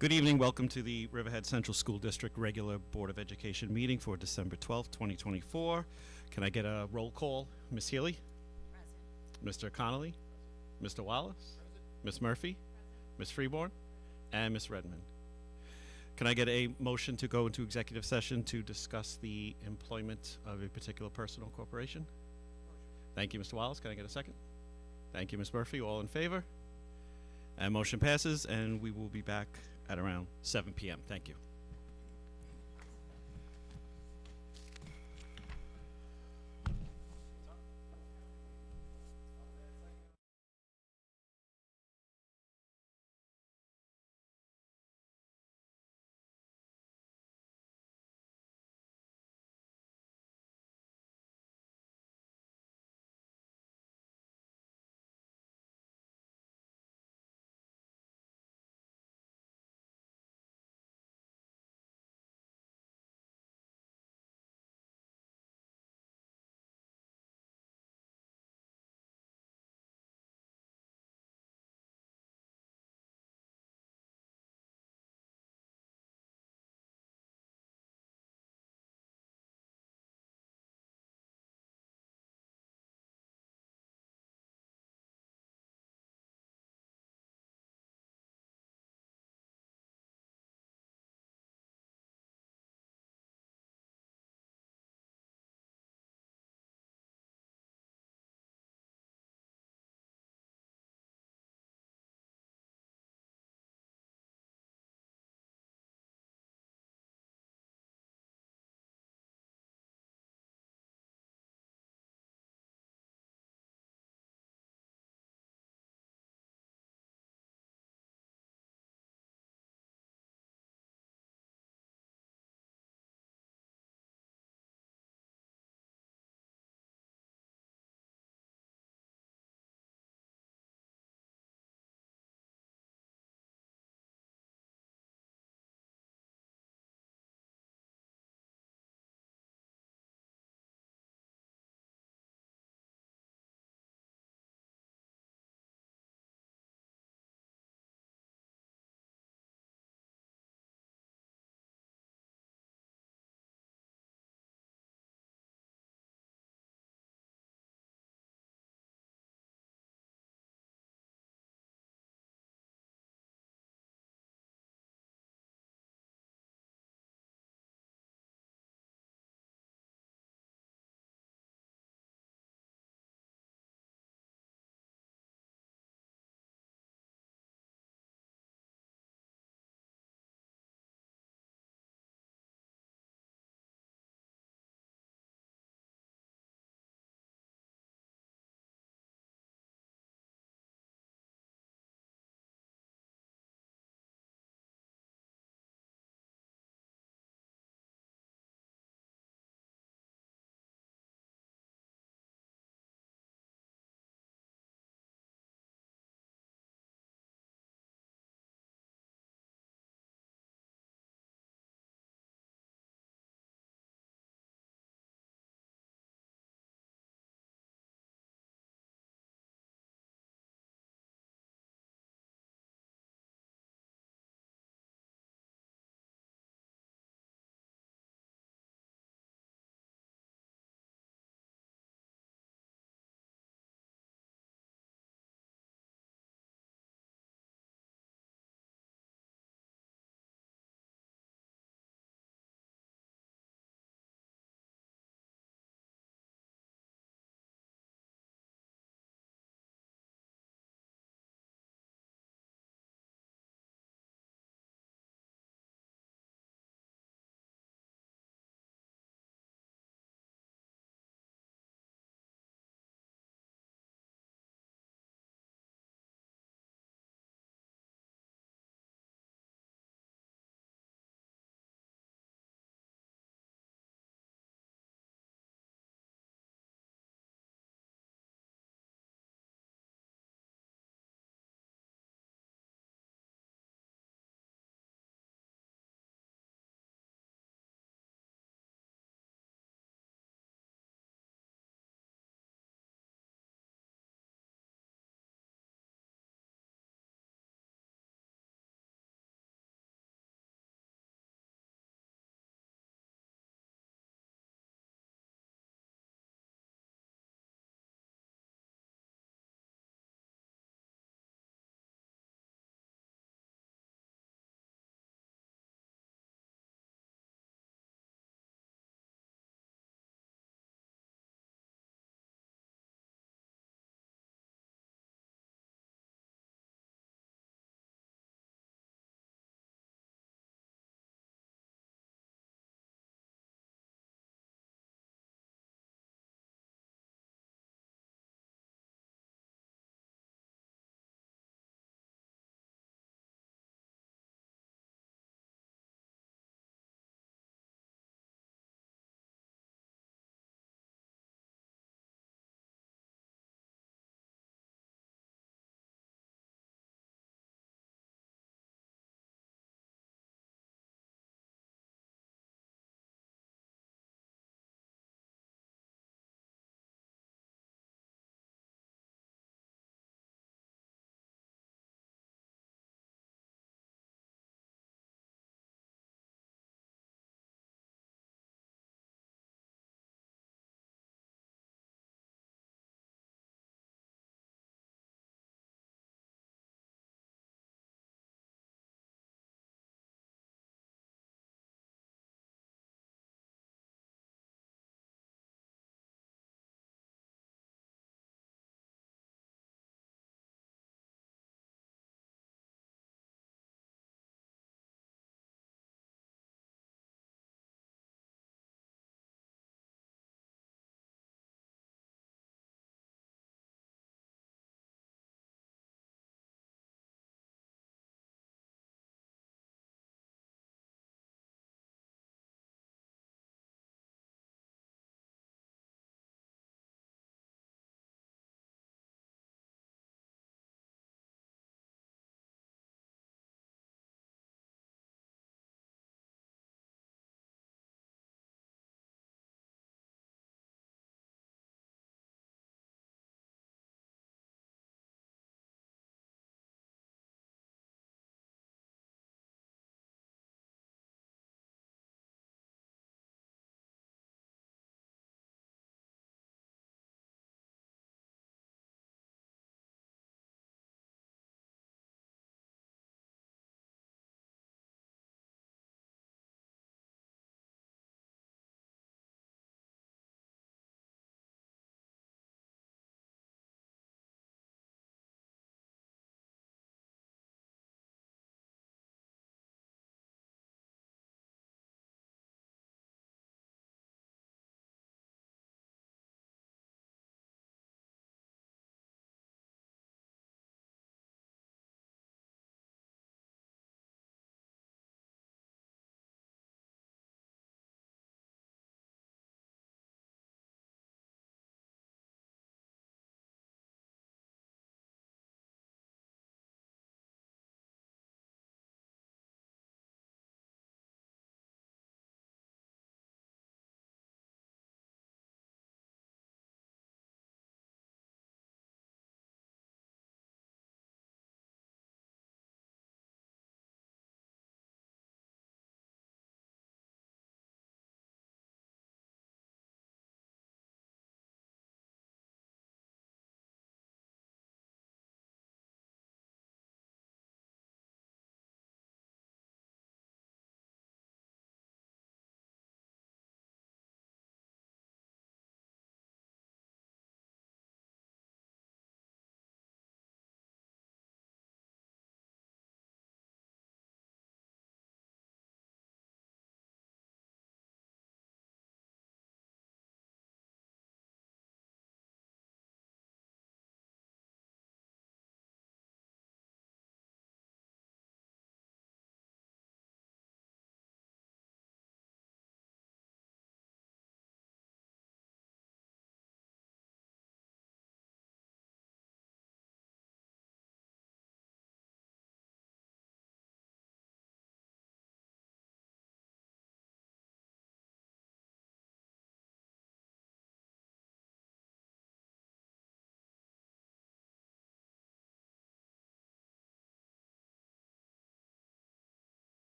Good evening. Welcome to the Riverhead Central School District Regular Board of Education meeting for December 12th, 2024. Can I get a roll call? Ms. Healy? Present. Mr. Connolly? Mr. Wallace? Present. Ms. Murphy? Present. Ms. Freeborn? And Ms. Redmond. Can I get a motion to go into executive session to discuss the employment of a particular person or corporation? Motion. Thank you, Mr. Wallace. Can I get a second? Thank you, Ms. Murphy. All in favor? And motion passes, and we will be back at around 7 p.m. Thank you.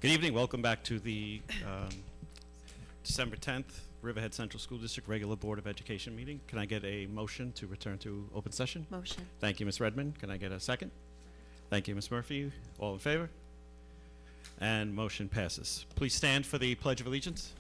Good evening. Welcome back to the December 10th Riverhead Central School District Regular Board of Education meeting. Can I get a motion to return to open session? Motion. Thank you, Ms. Redmond. Can I get a second? Thank you, Ms. Murphy. All in favor? And motion passes. Please stand for the Pledge of Allegiance.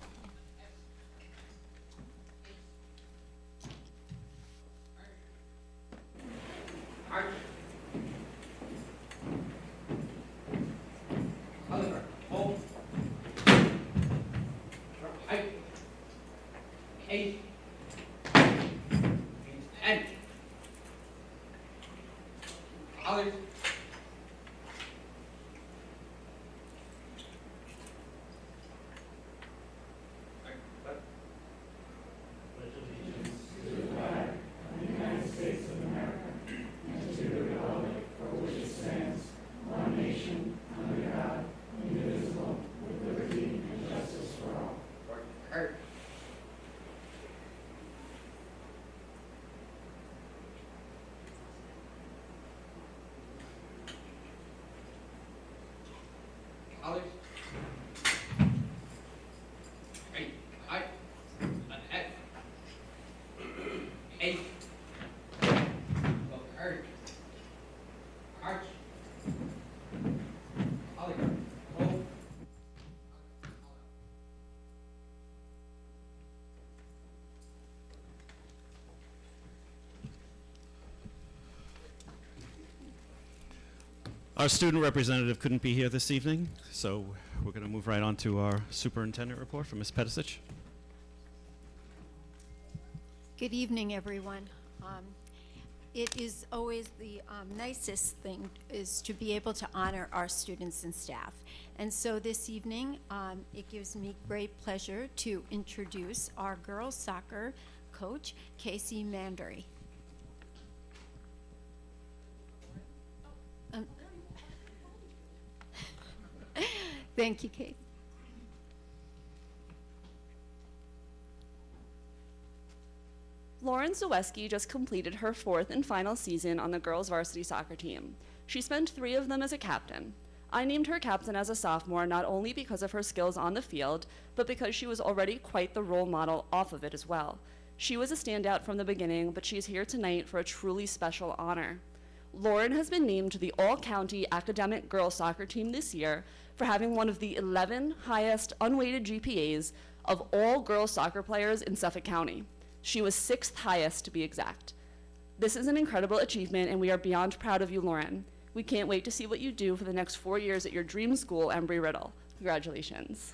Our student representative couldn't be here this evening, so we're going to move right on to our superintendent report from Ms. Pedicic. Good evening, everyone. It is always the nicest thing is to be able to honor our students and staff. And so this evening, it gives me great pleasure to introduce our girls soccer coach, Casey Mandery. Thank you, Kate. Lauren Zaweski just completed her 4th and final season on the girls' varsity soccer team. She spent 3 of them as a captain. I named her captain as a sophomore not only because of her skills on the field, but because she was already quite the role model off of it as well. She was a standout from the beginning, but she's here tonight for a truly special honor. Lauren has been named to the All-County Academic Girls Soccer Team this year for having one of the 11 highest unweighted GPAs of all girls soccer players in Suffolk County. She was 6th highest to be exact. This is an incredible achievement and we are beyond proud of you, Lauren. We can't wait to see what you do for the next 4 years at your dream school, Embry-Riddle. Congratulations.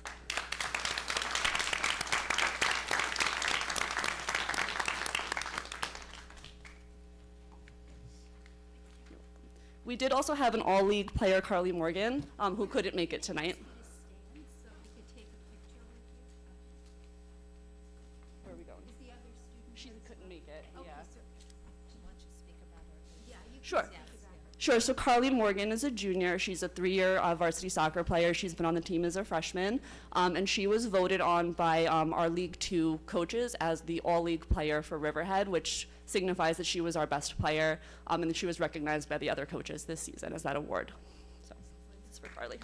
We did also have an all-league player, Carly Morgan, who couldn't make it tonight. Where are we going? She couldn't make it, yeah. Sure. Sure, so Carly Morgan is a junior. She's a 3-year varsity soccer player. She's been on the team as a freshman, and she was voted on by our League 2 coaches as the all-league player for Riverhead, which signifies that she was our best player, and that she was recognized by the other coaches this season as that award. So, this is for Carly.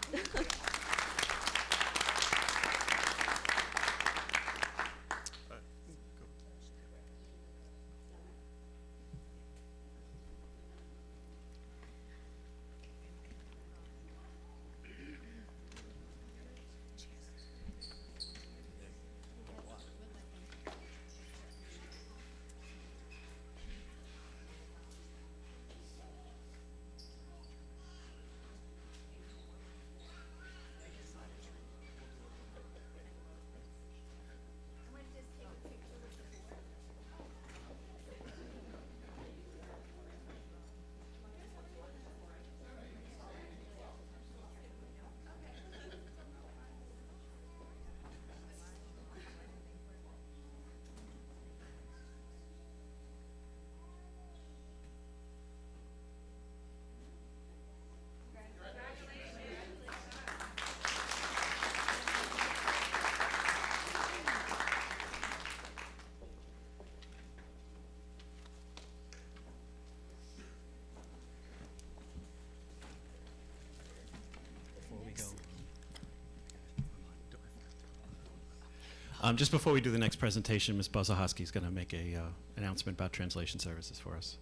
Just before we do the next presentation, Ms. Bozahoski is going to make a announcement about translation services for us.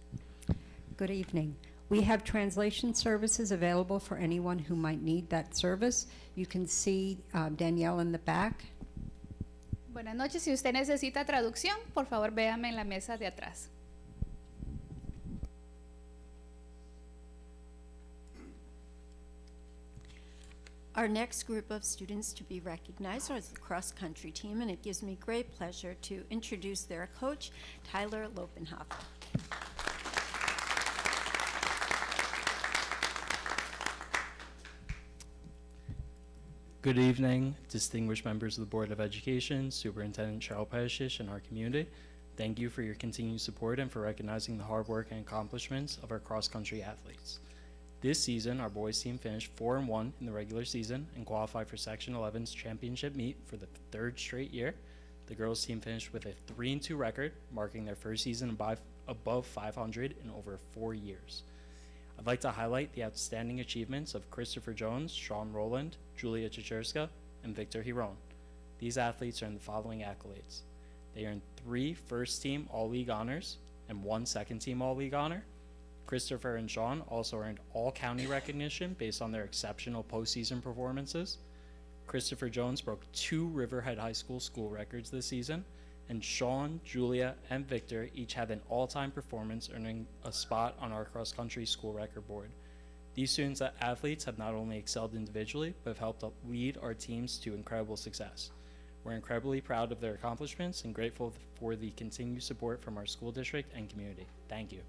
Good evening. We have translation services available for anyone who might need that service. You can see Danielle in the back. Buenas noches. Si usted necesita traducción, por favor véame en la mesa de atrás. Our next group of students to be recognized is the cross-country team, and it gives me great pleasure to introduce their coach, Tyler Lopenhofer. Good evening, distinguished members of the Board of Education, Superintendent Cheryl Peshish, and our community. Thank you for your continued support and for recognizing the hard work and accomplishments of our cross-country athletes. This season, our boys team finished 4-1 in the regular season and qualified for Section 11's championship meet for the third straight year. The girls team finished with a 3-2 record, marking their first season above 500 in over 4 years. I'd like to highlight the outstanding achievements of Christopher Jones, Sean Rowland, Julia Chicherska, and Victor Hiron. These athletes earned the following accolades. They earned 3 first-team All-League honors and 1 second-team All-League honor. Christopher and Sean also earned all-county recognition based on their exceptional postseason performances. Christopher Jones broke 2 Riverhead High School school records this season, and Sean, Julia, and Victor each had an all-time performance, earning a spot on our cross-country school record board. These students athletes have not only excelled individually, but have helped lead our teams to incredible success. We're incredibly proud of their accomplishments and grateful for the continued support from our school district and community. Thank you.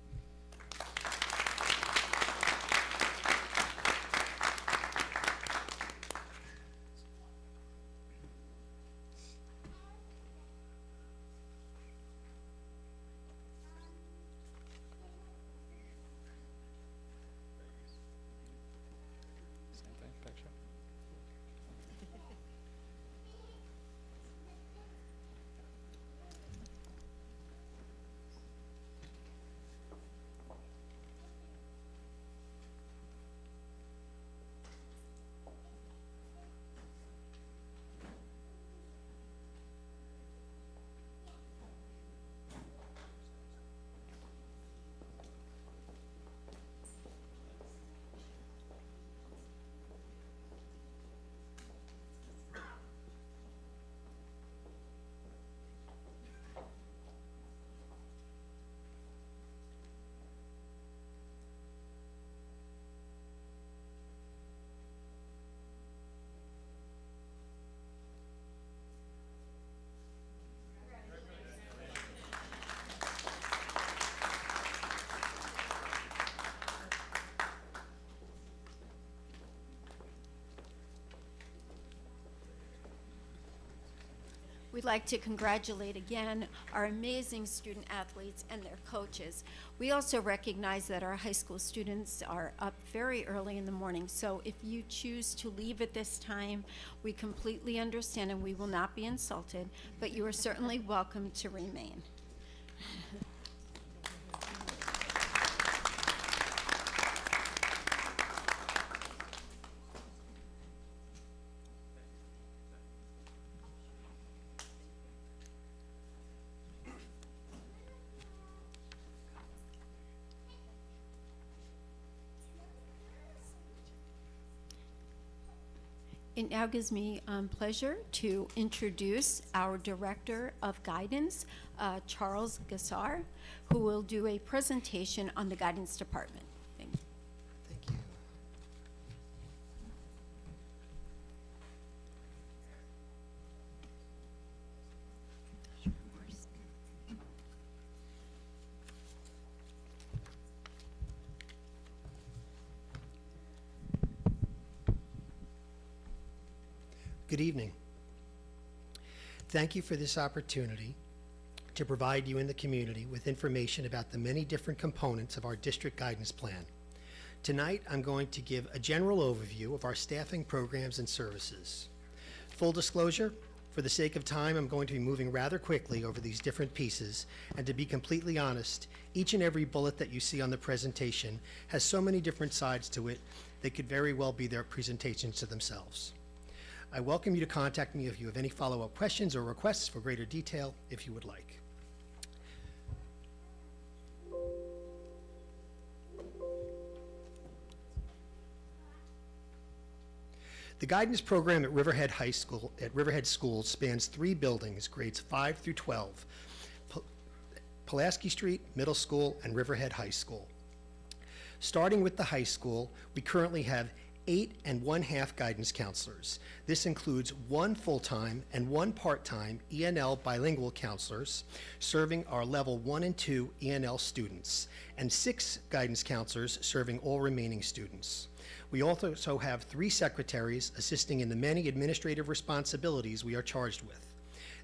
We'd like to congratulate again our amazing student athletes and their coaches. We also recognize that our high school students are up very early in the morning, so if you choose to leave at this time, we completely understand and we will not be insulted, but you are certainly welcome to remain. It now gives me pleasure to introduce our Director of Guidance, Charles Gassar, who will do a presentation on the Guidance Department. Thank you. Thank you. Good evening. Thank you for this opportunity to provide you and the community with information about the many different components of our district guidance plan. Tonight, I'm going to give a general overview of our staffing programs and services. Full disclosure, for the sake of time, I'm going to be moving rather quickly over these different pieces, and to be completely honest, each and every bullet that you see on the presentation has so many different sides to it, they could very well be their presentations to themselves. I welcome you to contact me if you have any follow-up questions or requests for greater detail if you would like. The guidance program at Riverhead Schools spans 3 buildings, grades 5 through 12, Pulaski Street Middle School and Riverhead High School. Starting with the high school, we currently have 8 1/2 guidance counselors. This includes 1 full-time and 1 part-time ENL bilingual counselors serving our level 1 and 2 ENL students, and 6 guidance counselors serving all remaining students. We also have 3 secretaries assisting in the many administrative responsibilities we are charged with.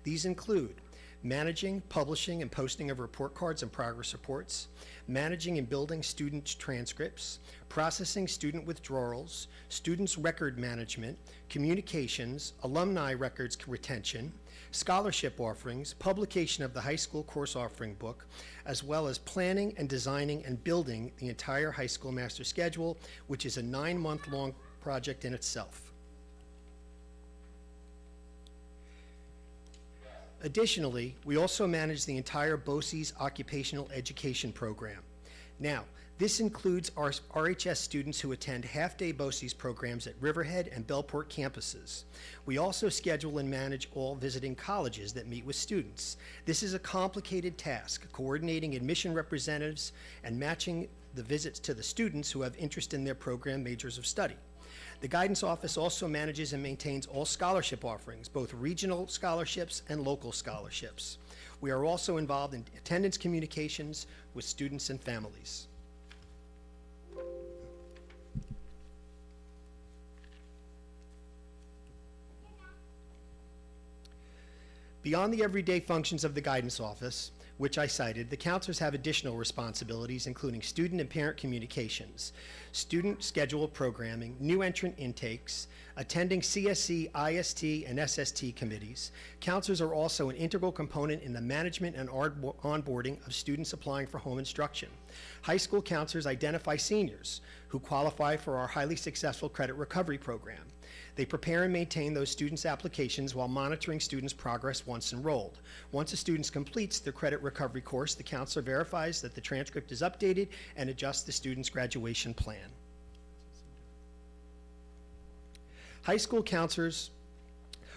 These include managing, publishing, and posting of report cards and progress reports, managing and building student transcripts, processing student withdrawals, students' record management, communications, alumni records retention, scholarship offerings, publication of the high school course offering book, as well as planning and designing and building the entire high school master schedule, which is a 9-month-long project in itself. Additionally, we also manage the entire BOCES occupational education program. Now, this includes our RHS students who attend half-day BOCES programs at Riverhead and Bellport campuses. We also schedule and manage all visiting colleges that meet with students. This is a complicated task, coordinating admission representatives and matching the visits to the students who have interest in their program majors of study. The guidance office also manages and maintains all scholarship offerings, both regional scholarships and local scholarships. We are also involved in attendance communications with students and families. Beyond the everyday functions of the guidance office, which I cited, the counselors have additional responsibilities, including student and parent communications, student schedule programming, new entrant intakes, attending CSE, IST, and SST committees. Counselors are also an integral component in the management and onboarding of students applying for home instruction. High school counselors identify seniors who qualify for our highly successful credit recovery program. They prepare and maintain those students' applications while monitoring students' progress once enrolled. Once a student completes their credit recovery course, the counselor verifies that the transcript is updated and adjusts the student's graduation plan. High school counselors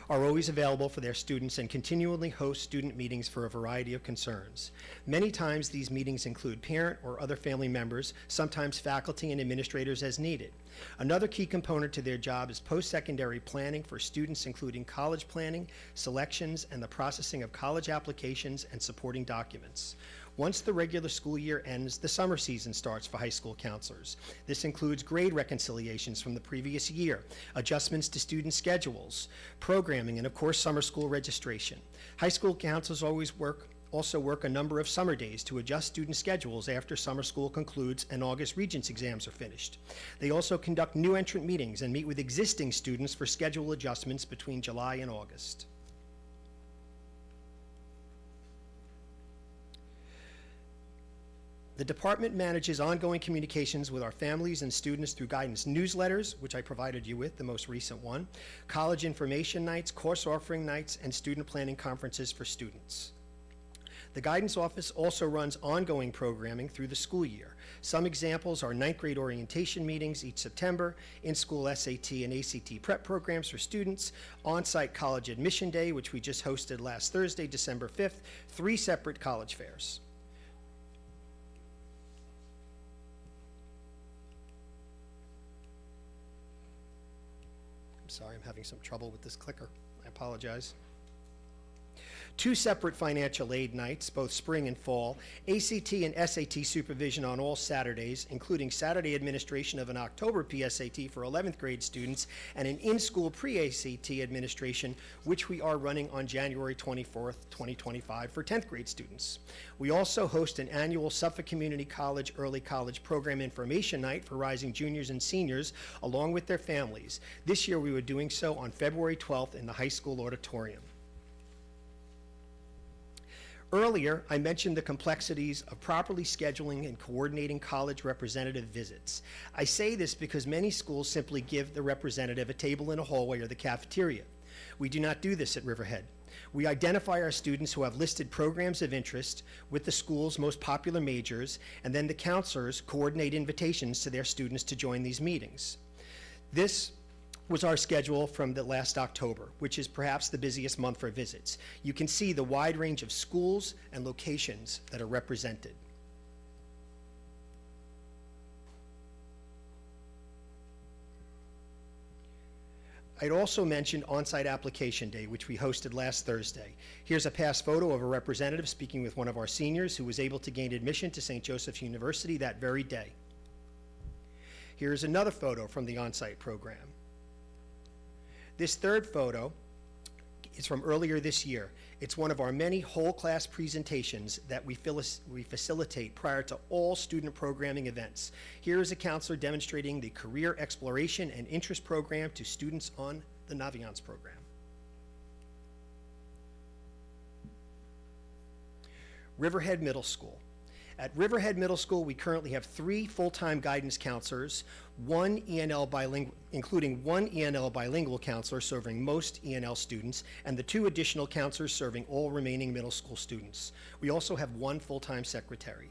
are always available for their students and continually host student meetings for a variety of concerns. Many times these meetings include parent or other family members, sometimes faculty and administrators as needed. Another key component to their job is post-secondary planning for students, including college planning, selections, and the processing of college applications and supporting documents. Once the regular school year ends, the summer season starts for high school counselors. This includes grade reconciliations from the previous year, adjustments to student schedules, programming, and of course, summer school registration. High school counselors also work a number of summer days to adjust student schedules after summer school concludes and August Regents exams are finished. They also conduct new entrant meetings and meet with existing students for schedule adjustments between July and August. The department manages ongoing communications with our families and students through guidance newsletters, which I provided you with, the most recent one, college information nights, course offering nights, and student planning conferences for students. The guidance office also runs ongoing programming through the school year. Some examples are 9th grade orientation meetings each September, in-school SAT and ACT prep programs for students, on-site college admission day, which we just hosted last Thursday, December 5th, 3 separate college fairs. I'm sorry, I'm having some trouble with this clicker. I apologize. 2 separate financial aid nights, both spring and fall, ACT and SAT supervision on all Saturdays, including Saturday administration of an October PSAT for 11th grade students, and an in-school pre-ACT administration, which we are running on January 24th, 2025 for 10th grade students. We also host an annual Suffolk Community College Early College Program Information Night for rising juniors and seniors, along with their families. This year we were doing so on February 12th in the high school auditorium. Earlier, I mentioned the complexities of properly scheduling and coordinating college representative visits. I say this because many schools simply give the representative a table in a hallway or the cafeteria. We do not do this at Riverhead. We identify our students who have listed programs of interest with the school's most popular majors, and then the counselors coordinate invitations to their students to join these meetings. This was our schedule from the last October, which is perhaps the busiest month for visits. You can see the wide range of schools and locations that are represented. I'd also mentioned on-site application day, which we hosted last Thursday. Here's a past photo of a representative speaking with one of our seniors who was able to gain admission to St. Joseph's University that very day. Here's another photo from the on-site program. This third photo is from earlier this year. It's one of our many whole class presentations that we facilitate prior to all student programming events. Here is a counselor demonstrating the Career Exploration and Interest Program to students on the Naviance program. Riverhead Middle School. At Riverhead Middle School, we currently have 3 full-time guidance counselors, including one ENL bilingual counselor serving most ENL students, and the 2 additional counselors serving all remaining middle school students. We also have 1 full-time secretary.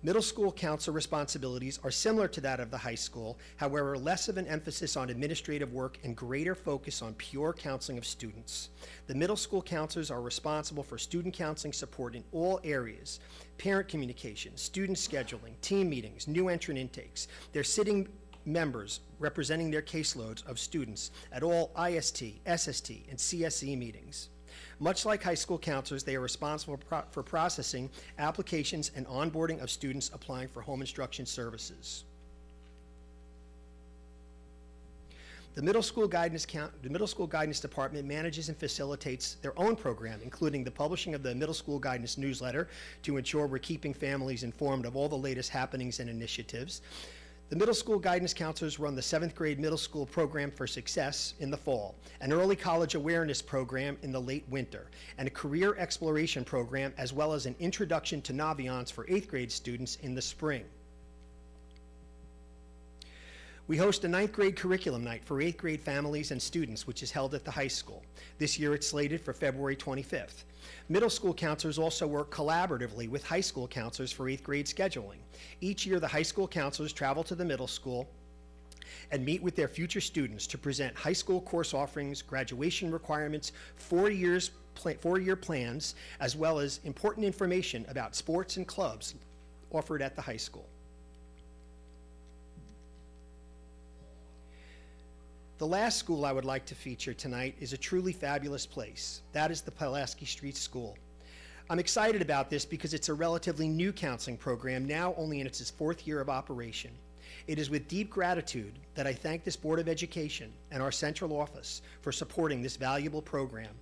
Middle school counselor responsibilities are similar to that of the high school, however, less of an emphasis on administrative work and greater focus on pure counseling of students. The middle school counselors are responsible for student counseling support in all areas: parent communication, student scheduling, team meetings, new entrant intakes. They're sitting members representing their caseloads of students at all IST, SST, and CSE meetings. Much like high school counselors, they are responsible for processing applications and onboarding of students applying for home instruction services. The Middle School Guidance Department manages and facilitates their own program, including the publishing of the Middle School Guidance newsletter to ensure we're keeping families informed of all the latest happenings and initiatives. The middle school guidance counselors run the 7th grade middle school program for success in the fall, an early college awareness program in the late winter, and a career exploration program, as well as an introduction to Naviance for 8th grade students in the spring. We host a 9th grade curriculum night for 8th grade families and students, which is held at the high school. This year it's slated for February 25th. Middle school counselors also work collaboratively with high school counselors for 8th grade scheduling. Each year the high school counselors travel to the middle school and meet with their future students to present high school course offerings, graduation requirements, 4-year plans, as well as important information about sports and clubs offered at the high school. The last school I would like to feature tonight is a truly fabulous place. That is the Pulaski Street School. I'm excited about this because it's a relatively new counseling program, now only in its 4th year of operation. It is with deep gratitude that I thank this Board of Education and our central office for supporting this valuable program.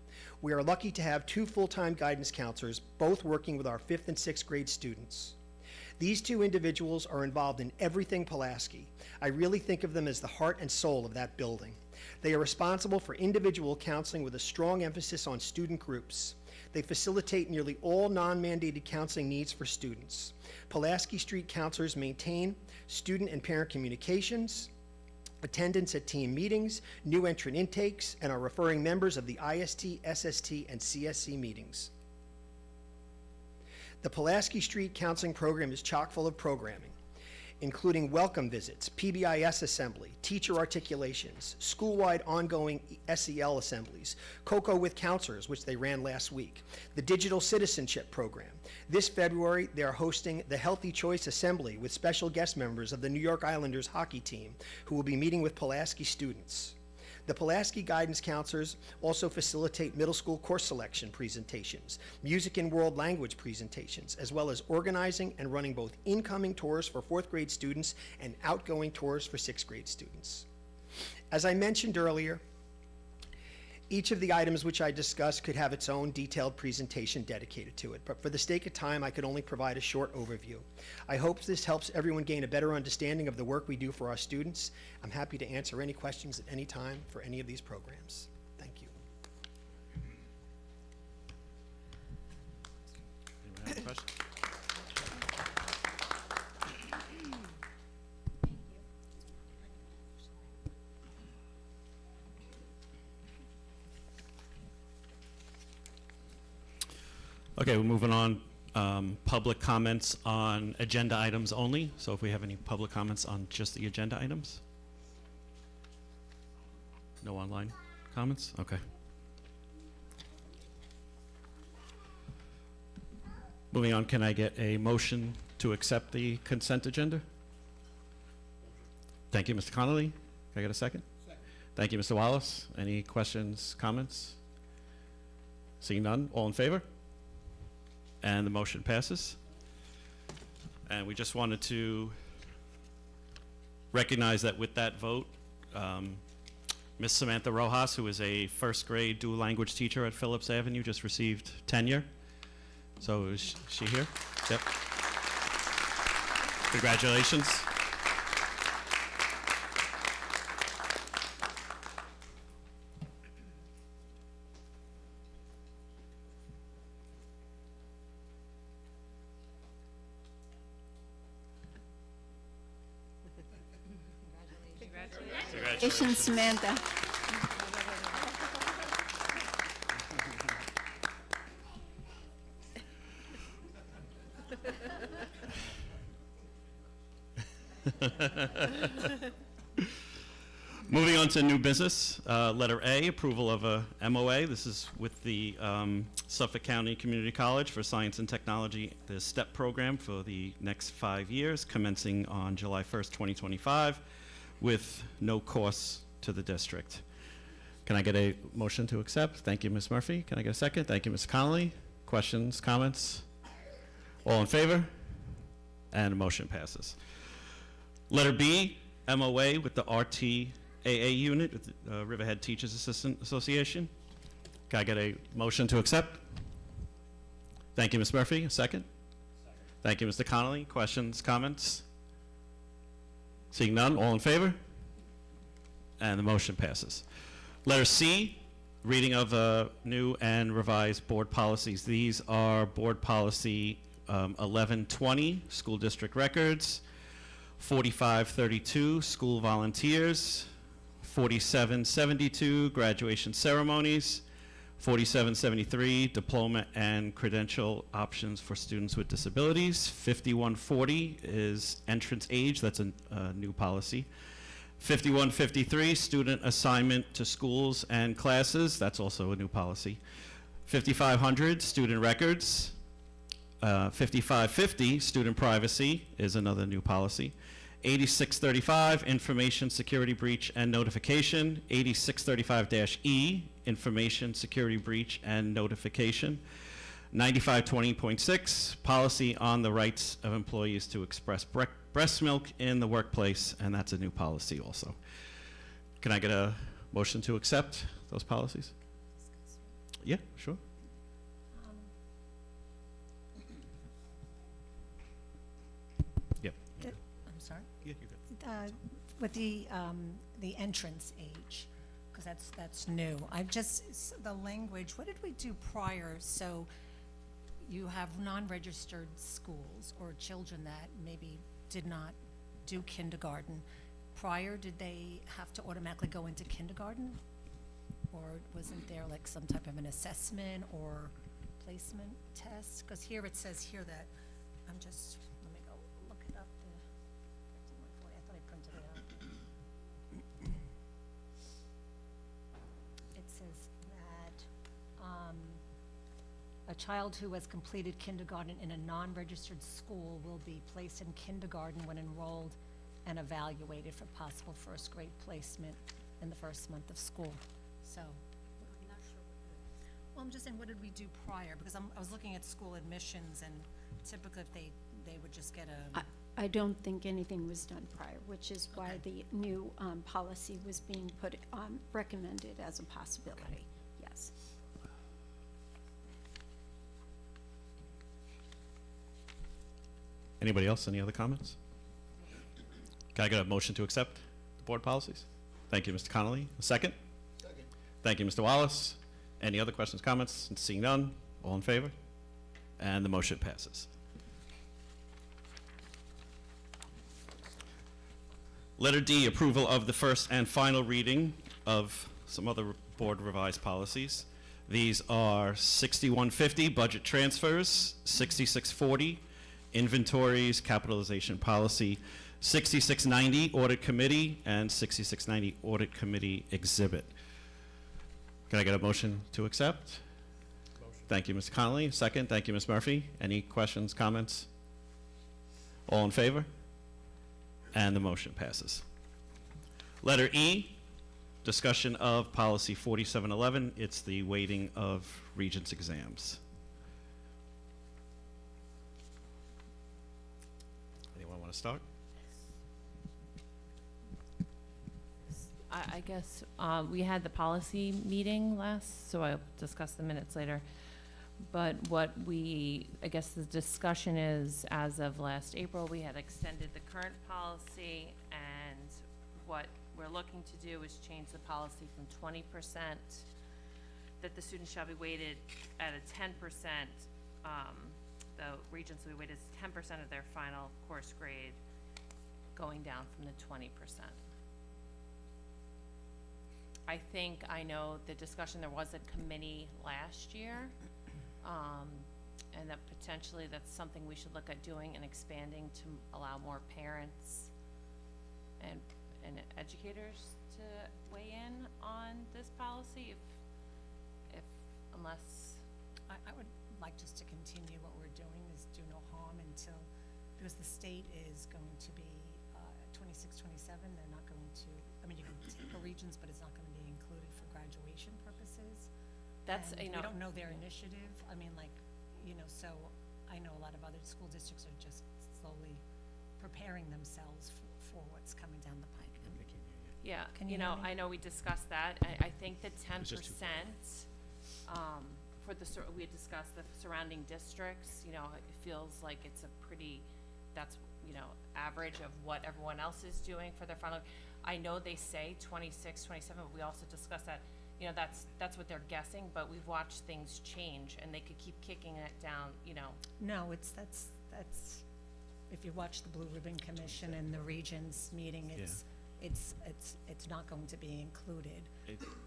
We are lucky to have 2 full-time guidance counselors, both working with our 5th and 6th grade students. These 2 individuals are involved in everything Pulaski. I really think of them as the heart and soul of that building. They are responsible for individual counseling with a strong emphasis on student groups. They facilitate nearly all non-mandated counseling needs for students. Pulaski Street counselors maintain student and parent communications, attendance at team meetings, new entrant intakes, and are referring members of the IST, SST, and CSE meetings. The Pulaski Street Counseling Program is chock full of programming, including welcome visits, PBIS assembly, teacher articulations, school-wide ongoing SEL assemblies, COCO with counselors, which they ran last week, the Digital Citizenship Program. This February, they are hosting the Healthy Choice Assembly with special guest members of the New York Islanders hockey team, who will be meeting with Pulaski students. The Pulaski guidance counselors also facilitate middle school course selection presentations, music and world language presentations, as well as organizing and running both incoming tours for 4th grade students and outgoing tours for 6th grade students. As I mentioned earlier, each of the items which I discussed could have its own detailed presentation dedicated to it, but for the sake of time, I could only provide a short overview. I hope this helps everyone gain a better understanding of the work we do for our students. I'm happy to answer any questions at any time for any of these programs. Thank you. Okay, we're moving on. Public comments on agenda items only. So if we have any public comments on just the agenda items? No online comments? Okay. Moving on, can I get a motion to accept the consent agenda? Thank you, Mr. Connolly. Can I get a second? Second. Thank you, Mr. Wallace. Any questions, comments? Seeing none, all in favor? And the motion passes. And we just wanted to recognize that with that vote, Miss Samantha Rojas, who is a first grade dual language teacher at Phillips Avenue, just received tenure. So is she here? Yep. Congratulations. Congratulations, Samantha. Moving on to new business, letter A, approval of a MOA. This is with the Suffolk County Community College for Science and Technology, the STEP program for the next 5 years, commencing on July 1st, 2025, with no costs to the district. Can I get a motion to accept? Thank you, Ms. Murphy. Can I get a second? Thank you, Ms. Connolly. Questions, comments? All in favor? And the motion passes. Letter B, MOA with the RTAA unit with the Riverhead Teachers Assistant Association. Can I get a motion to accept? Thank you, Ms. Murphy. A second? Thank you, Mr. Connolly. Questions, comments? Seeing none, all in favor? And the motion passes. Letter C, reading of new and revised board policies. These are board policy 1120, school district records, 4532, school volunteers, 4772, graduation ceremonies, 4773, diploma and credential options for students with disabilities. 5140 is entrance age, that's a new policy. 5153, student assignment to schools and classes, that's also a new policy. 5500, student records. 5550, student privacy, is another new policy. 8635, information security breach and notification. 8635-E, information security breach and notification. 9520.6, policy on the rights of employees to express breast milk in the workplace, and that's a new policy also. Can I get a motion to accept those policies? Yeah, sure. Yep. I'm sorry? Yeah, you're good. With the entrance age, because that's new. The language, what did we do prior? So you have non-registered schools or children that maybe did not do kindergarten. Prior, did they have to automatically go into kindergarten? Or wasn't there like some type of an assessment or placement test? Because here it says here that, let me go look it up. I thought I printed it out. It says that a child who has completed kindergarten in a non-registered school will be placed in kindergarten when enrolled and evaluated for possible first grade placement in the first month of school. So, I'm not sure well, I'm just saying, what did we do prior? Because I was looking at school admissions, and typically if they would just get a, I don't think anything was done prior, which is why Okay. the new policy was being recommended as a possibility. Yes. Anybody else? Any other comments? Can I get a motion to accept the board policies? Thank you, Mr. Connolly. A second? Second. Thank you, Mr. Wallace. Any other questions, comments? Seeing none, all in favor? And the motion passes. Letter D, approval of the first and final reading of some other board revised policies. These are 6150 budget transfers, 6640 inventories, capitalization policy, 6690 audit committee, and 6690 audit committee exhibit. Can I get a motion to accept? Motion. Thank you, Mr. Connolly. Second. Thank you, Ms. Murphy. Any questions, comments? All in favor? And the motion passes. Letter E, discussion of policy 4711. It's the weighting of Regents exams. Anyone want to start? I guess we had the policy meeting last, so I'll discuss the minutes later. But I guess the discussion is, as of last April, we had extended the current policy, and what we're looking to do is change the policy from 20% that the students shall be weighted at a 10%, the Regents will be weighted as 10% of their final course grade, going down from the 20%. I know the discussion, there was a committee last year, and that potentially that's something we should look at doing and expanding to allow more parents and educators to weigh in on this policy, unless. I would like just to continue what we're doing, is do no harm until, because the state is going to be 26, 27, they're not going to, I mean, you can take the Regents, but it's not going to be included for graduation purposes. That's, And you know. we don't know their initiative. I mean, like, so I know a lot of other school districts are just slowly preparing themselves for what's coming down the pike. Yeah, Can you hear me? I know we discussed that. I think the 10%, we had discussed the surrounding districts, it feels like it's a pretty, that's, average of what everyone else is doing for their final. I know they say 26, 27, but we also discussed that, that's what they're guessing, but we've watched things change, and they could keep kicking it down, No, that's, if you watch the Blue Ribbon Commission and the Regents meeting, it's not going to be included.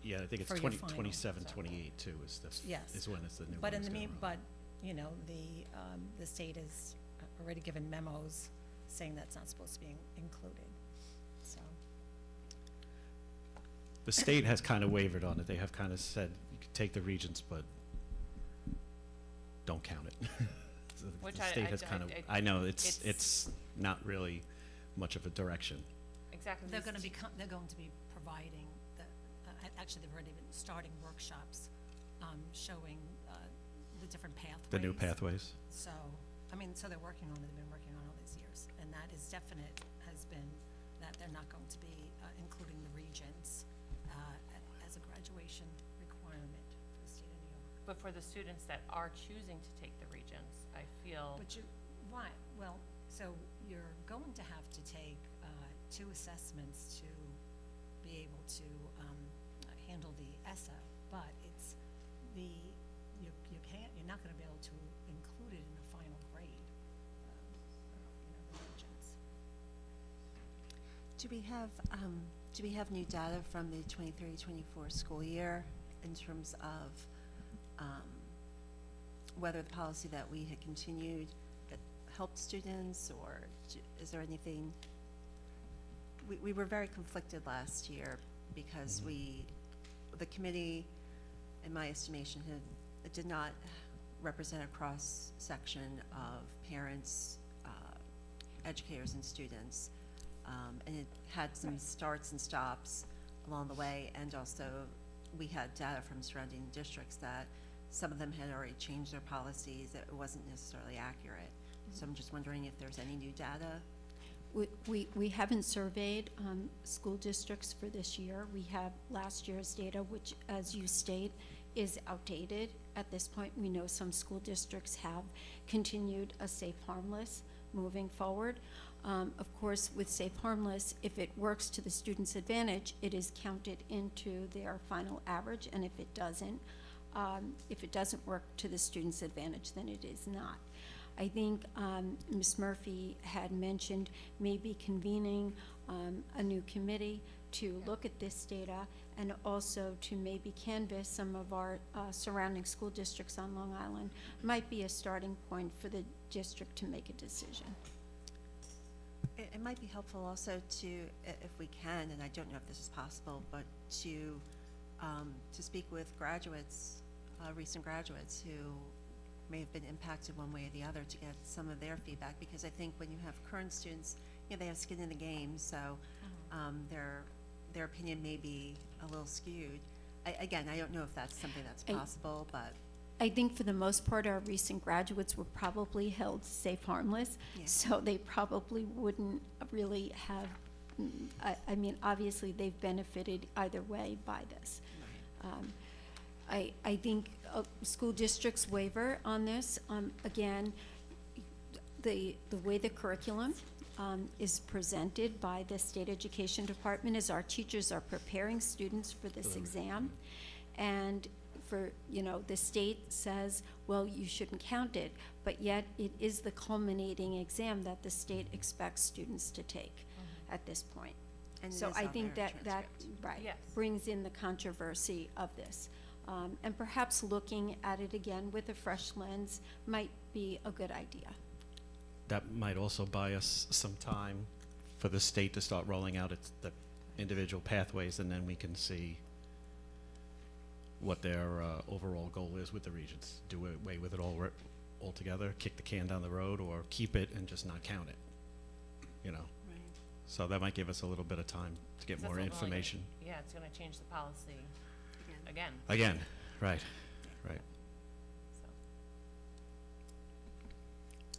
Yeah, I think it's For your final, 27, so. 28 too is the, Yes. is when it's the new But in ones the go mean, wrong. but, the state has already given memos saying that's not supposed to be included, so. The state has kind of wavered on it. They have kind of said, you can take the Regents, but don't count it. So Which the state has kind of, I know, it's not really much of a direction. exactly. They're going to be providing actually, they've already been starting workshops, showing, the different pathways. The new pathways. So, so they're working on it, they've been working on it all these years, and that is definite, has been that they're not going to be, including the Regents, as a graduation requirement for the state of New York. But for the students that are choosing to take the Regents, I feel. But why? Well, so you're going to have to take, 2 assessments to be able to, handle the ESSA, but you're not gonna be able to include it in the final grade, the Regents. Do we have new data from the 23-24 school year in terms of whether the policy that we had continued that helped students, or is there anything? We were very conflicted last year because the committee, in my estimation, did not represent a cross-section of parents, educators, and students. And it had some starts and stops along the way, and also we had data from surrounding districts that some of them had already changed their policies, that it wasn't necessarily accurate. So I'm just wondering if there's any new data. We haven't surveyed school districts for this year. We have last year's data, which, as you state, is outdated at this point. We know some school districts have continued a safe harmless moving forward. Of course, with safe harmless, if it works to the student's advantage, it is counted into their final average, and if it doesn't work to the student's advantage, then it is not. I think Ms. Murphy had mentioned maybe convening a new committee to look at this data and also to maybe canvass some of our surrounding school districts on Long Island might be a starting point for the district to make a decision. It might be helpful also to, if we can, and I don't know if this is possible, but to speak with graduates, recent graduates who may have been impacted one way or the other, to get some of their feedback, because I think when you have current students, you know, they have skin in the game, so their opinion may be a little skewed. Again, I don't know if that's something that's possible, but I think for the most part, our recent graduates were probably held safe, harmless, Yeah. so they probably wouldn't really have, I mean, obviously, they've benefited either way by this. I think school districts waiver on this, again, the way the curriculum is presented by the State Education Department is our teachers are preparing students for this exam. And for, you know, the state says, well, you shouldn't count it, but yet it is the culminating exam that the state expects students to take at this point. And it So is I on think their that, transcript. right, Yes. brings in the controversy of this. And perhaps looking at it again with a fresh lens might be a good idea. That might also buy us some time for the state to start rolling out the individual pathways, and then we can see what their overall goal is with the Regents. Do away with it altogether, kick the can down the road, or keep it and just not count it, you know? Right. So that might give us a little bit of time to get That's more ultimately gonna- information. Yeah, it's gonna change the policy again, Again, right. so.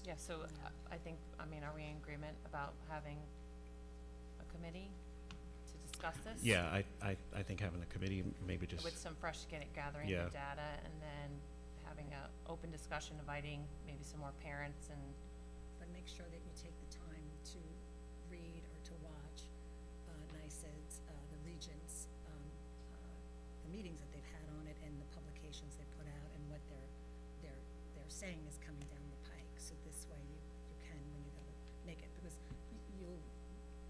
Yeah, so I think, I mean, are we in agreement about having a committee to discuss this? Yeah, I think having a committee, maybe just, With some fresh gathering Yeah. the data, and then having a open discussion, inviting maybe some more parents and, But make sure that you take the time to read or to watch NICED's, the Regents, the meetings that they've had on it and the publications they put out and what they're saying is coming down the pike. So this way you can, when you go to make it, because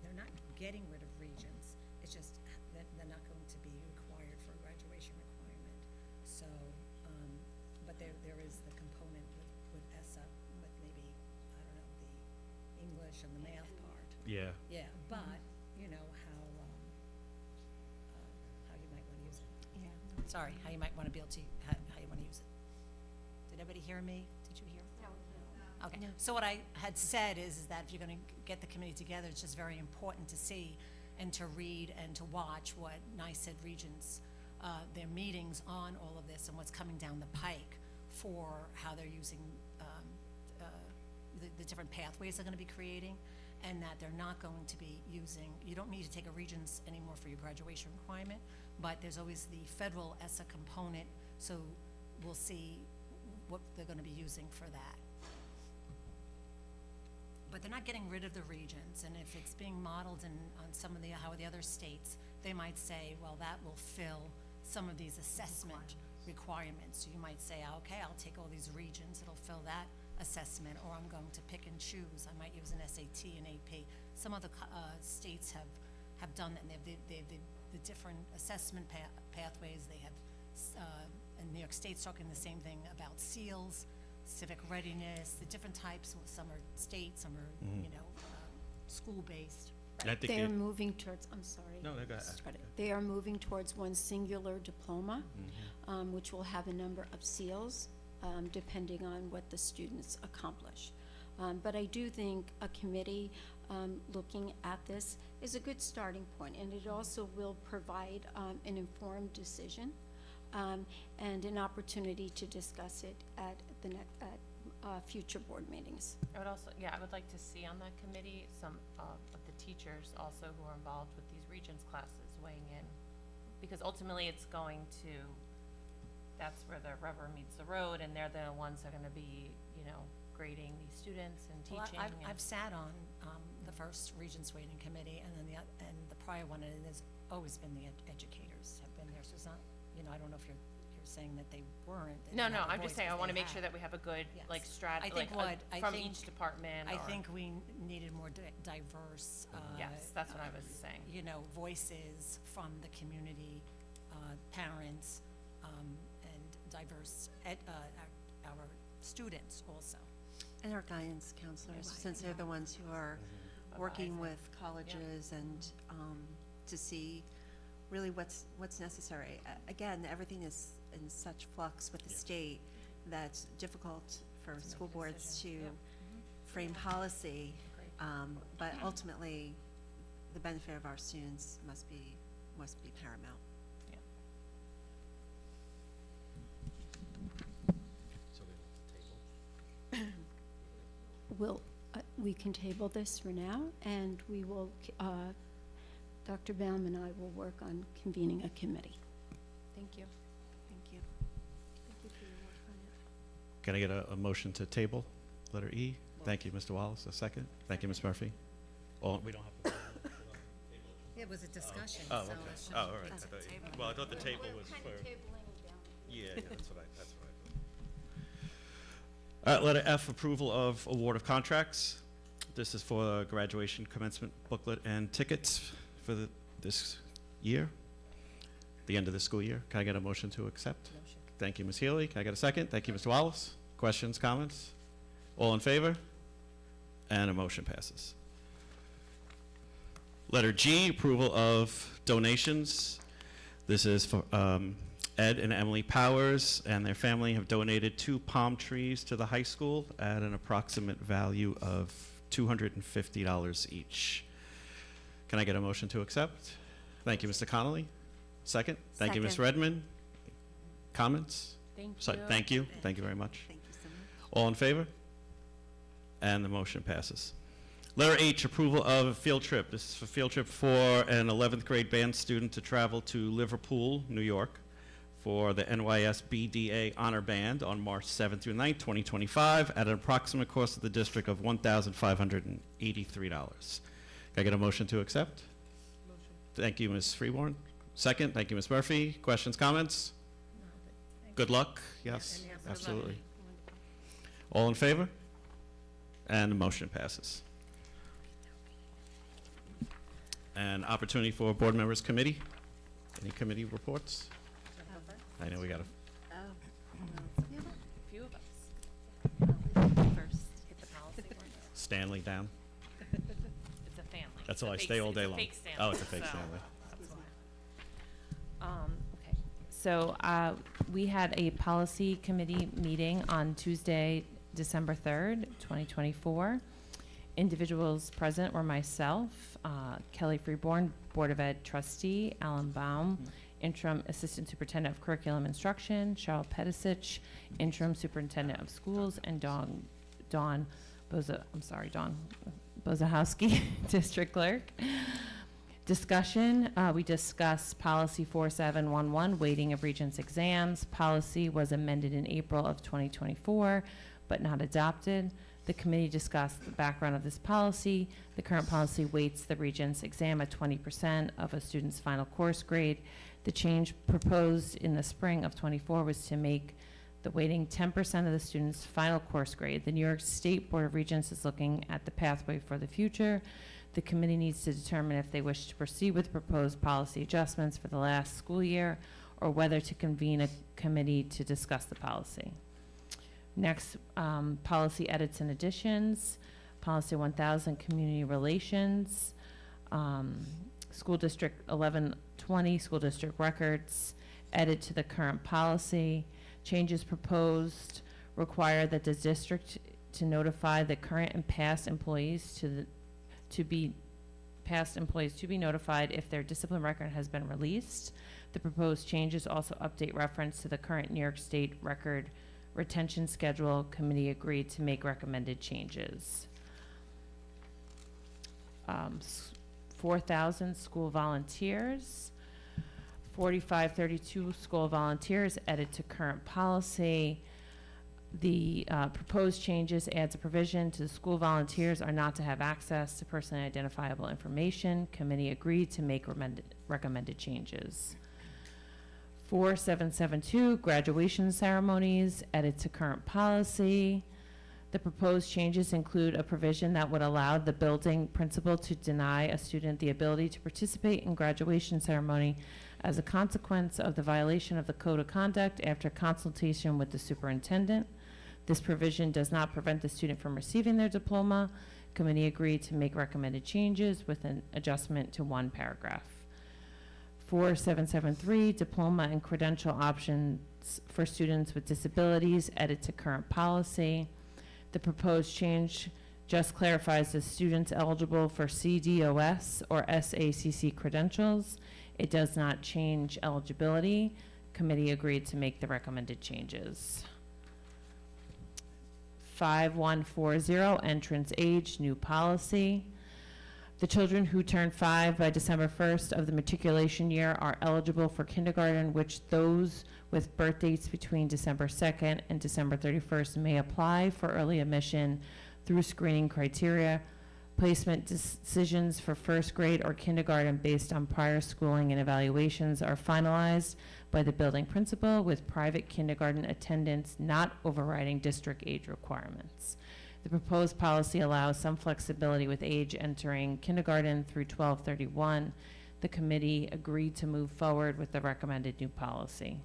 they're not getting rid of Regents. It's just that they're not going to be required for a graduation requirement. So, but there is the component with ESSA, with maybe, I don't know, the English and the math part. yeah. Yeah, but, you know, how you might wanna use it. Yeah. Sorry, how you might wanna be able to, how you wanna use it. Did everybody hear me? Did you hear? No. Okay, so what I had said is that if you're gonna get the committee together, it's just very important to see and to read and to watch what NICED Regents, their meetings on all of this and what's coming down the pike for how they're using, the different pathways they're gonna be creating, and that they're not going to be using, you don't need to take a Regents anymore for your graduation requirement, but there's always the federal ESSA component, so we'll see what they're gonna be using for that. But they're not getting rid of the Regents, and if it's being modeled on some of how the other states, they might say, well, that will fill some of these assessment requirements. So you might say, okay, I'll take all these Regents, it'll fill that assessment, or I'm going to pick and choose. I might use an SAT and AP. Some other states have done that, and they have the different assessment pathways. They have, and New York State's talking the same thing about SEALs, civic readiness, the different types. Some are state, some are, you know, school-based. I think They are it- moving towards, I'm sorry. No, go ahead. Start it. They are moving towards one singular diploma, Mm-hmm. which will have a number of seals, depending on what the students accomplish. But I do think a committee looking at this is a good starting point, and it also will provide an informed decision and an opportunity to discuss it at the future board meetings. I would also, yeah, I would like to see on that committee some of the teachers also who are involved with these Regents classes weighing in. Because ultimately it's going to, that's where the rubber meets the road, and they're the ones that are gonna be, you know, grading these students and Well, teaching. I've sat on the first Regents Waiting Committee, and then and the prior one, and there's always been the educators have been there, so it's not, you know, I don't know if you're saying that they weren't. they No, didn't no, have a I'm just voice, saying, I 'cause wanna they make sure had. that we have a good, Yes. like, I think from think- each department I or- think we needed more diverse, Yes, that's what I was saying. you know, voices from the community parents, and diverse, our students also. And our guidance counselors, since they're the ones who are working with colleges and to see really what's necessary. Again, everything is in such flux with the state that's difficult for school boards to frame policy, but ultimately, the benefit of our students must be paramount. We can table this for now, and we will, Dr. Baum and I will work on convening a committee. Thank you. Thank you. Thank you for your work on it. Can I get a motion to table letter E? Thank you, Mr. Wallace. A second. Thank you, Ms. Murphy. We don't have to. It was a discussion, Oh, so okay. it should Oh, be all right. I thought the table was for. Yeah, that's what I thought. All right, letter F, approval of award of contracts. This is for graduation commencement booklet and tickets for this year, the end of the school year. Can I get a motion to accept? Motion. Thank you, Ms. Healy. Can I get a second? Thank you, Mr. Wallace. Questions, comments? All in favor? And a motion passes. Letter G, approval of donations. This is for Ed and Emily Powers and their family have donated 2 palm trees to the high school at an approximate value of $250 each. Can I get a motion to accept? Thank you, Mr. Connolly. Second? Thank you, Ms. Second. Redmond. Comments? Thank Thank you. Thank you very much. Thank you so much. All in favor? And the motion passes. Letter H, approval of a field trip. This is for field trip for an 11th grade band student to travel to Liverpool, New York for the NYS BDA Honor Band on March 7th through 9th, 2025 at an approximate cost of the district of $1,583. Can I get a motion to accept? Motion. Thank you, Ms. Freeborn. Second, thank you, Ms. Murphy. Questions, comments? Good luck. Yes, absolutely. All in favor? And the motion passes. And opportunity for board members committee. Any committee reports? I know we got Oh, A few of us. first. Hit the policy one. Stanley down. It's a family. That's It's a all I fake- stay all day it's a long. fake Stanley, Oh, it's a fake so Stanley. that's why. Okay, so we had a policy committee meeting on Tuesday, December 3rd, 2024. Individuals present were myself, Kelly Freeborn, Board of Ed trustee, Alan Baum, interim assistant superintendent of curriculum instruction, Cheryl Pedicic, interim superintendent of schools, and Dawn Bozahowski, district clerk. Discussion, we discussed policy 4711, weighting of Regents exams. Policy was amended in April of 2024, but not adopted. The committee discussed the background of this policy. The current policy weights the Regents exam at 20% of a student's final course grade. The change proposed in the spring of 24 was to make the weighting 10% of the student's final course grade. The New York State Board of Regents is looking at the pathway for the future. The committee needs to determine if they wish to proceed with proposed policy adjustments for the last school year or whether to convene a committee to discuss the policy. Next, policy edits and additions. Policy 1000, community relations. School District 1120, school district records, edit to the current policy. Changes proposed require that the district to notify the current and past employees to be notified if their discipline record has been released. The proposed changes also update reference to the current New York State record retention schedule. Committee agreed to make recommended changes. 4,000 school volunteers, 4532 school volunteers, added to current policy. The proposed changes adds a provision to the school volunteers are not to have access to personally identifiable information. Committee agreed to make recommended changes. 4772 graduation ceremonies, added to current policy. The proposed changes include a provision that would allow the building principal to deny a student the ability to participate in graduation ceremony as a consequence of the violation of the code of conduct after consultation with the superintendent. This provision does not prevent the student from receiving their diploma. Committee agreed to make recommended changes with an adjustment to one paragraph. 4773, diploma and credential options for students with disabilities, edit to current policy. The proposed change just clarifies the students eligible for CDOS or SACC credentials. It does not change eligibility. Committee agreed to make the recommended changes. 5140, entrance age, new policy. The children who turn 5 by December 1st of the matriculation year are eligible for kindergarten, which those with birth dates between December 2nd and December 31st may apply for early admission through screening criteria. Placement decisions for first grade or kindergarten based on prior schooling and evaluations are finalized by the building principal, with private kindergarten attendance not overriding district age requirements. The proposed policy allows some flexibility with age entering kindergarten through 12/31. The committee agreed to move forward with the recommended new policy.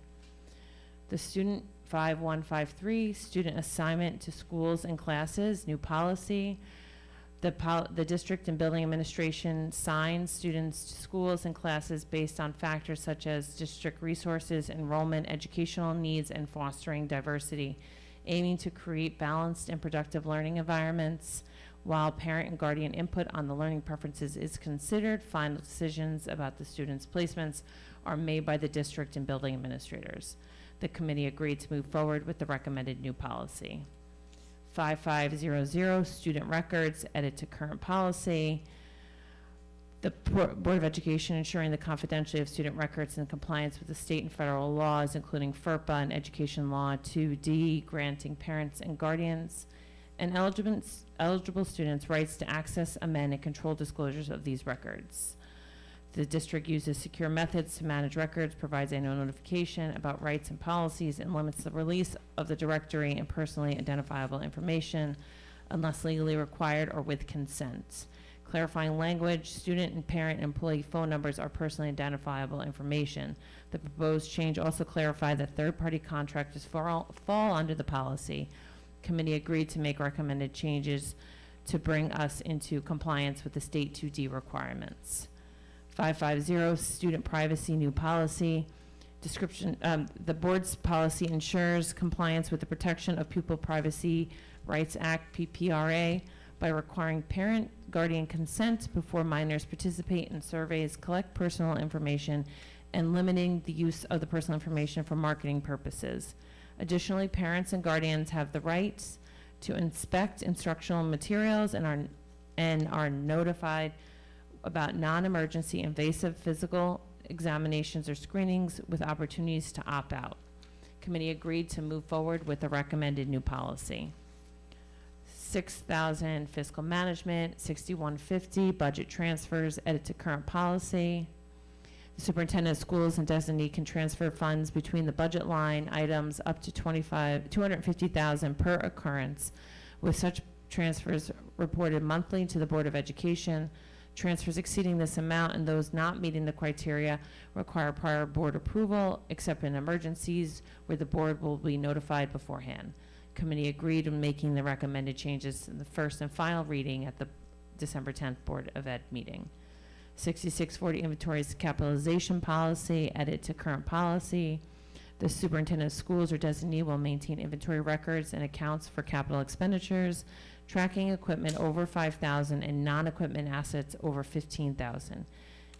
The student 5153, student assignment to schools and classes, new policy. The district and building administration signs students to schools and classes based on factors such as district resources, enrollment, educational needs, and fostering diversity, aiming to create balanced and productive learning environments. While parent and guardian input on the learning preferences is considered, final decisions about the students' placements are made by the district and building administrators. The committee agreed to move forward with the recommended new policy. 5500, student records, edit to current policy. The Board of Education ensuring the confidentiality of student records in compliance with the state and federal laws, including FERPA and Education Law 2D, granting parents and guardians and eligible students rights to access, amend, and control disclosures of these records. The district uses secure methods to manage records, provides annual notification about rights and policies, and limits the release of the directory and personally identifiable information unless legally required or with consent. Clarifying language, student and parent and employee phone numbers are personally identifiable information. The proposed change also clarified that third-party contractors fall under the policy. Committee agreed to make recommended changes to bring us into compliance with the state 2D requirements. 550, student privacy, new policy. Description, the board's policy ensures compliance with the Protection of Pupil Privacy Rights Act, PPRA, by requiring parent guardian consent before minors participate in surveys, collect personal information, and limiting the use of the personal information for marketing purposes. Additionally, parents and guardians have the right to inspect instructional materials and are notified about non-emergency invasive physical examinations or screenings with opportunities to opt out. Committee agreed to move forward with the recommended new policy. 6,000 fiscal management, 6150 budget transfers, edit to current policy. The superintendent of schools and designee can transfer funds between the budget line items up to $250,000 per occurrence, with such transfers reported monthly to the Board of Education. Transfers exceeding this amount and those not meeting the criteria require prior board approval, except in emergencies where the board will be notified beforehand. Committee agreed on making the recommended changes in the first and final reading at the December 10th Board of Ed meeting. 6640, inventories capitalization policy, edit to current policy. The superintendent of schools or designee will maintain inventory records and accounts for capital expenditures, tracking equipment over 5,000 and non-equipment assets over 15,000.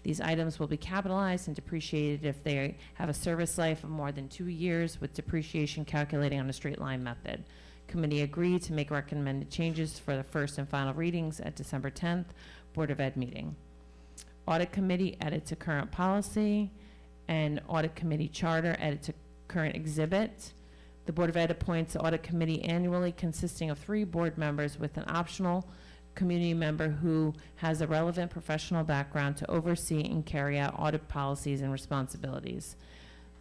These items will be capitalized and depreciated if they have a service life of more than 2 years, with depreciation calculating on a straight line method. Committee agreed to make recommended changes for the first and final readings at December 10th Board of Ed meeting. Audit Committee, edit to current policy, and Audit Committee charter, edit to current exhibit. The Board of Ed appoints the Audit Committee annually, consisting of 3 board members with an optional community member who has a relevant professional background to oversee and carry out audit policies and responsibilities.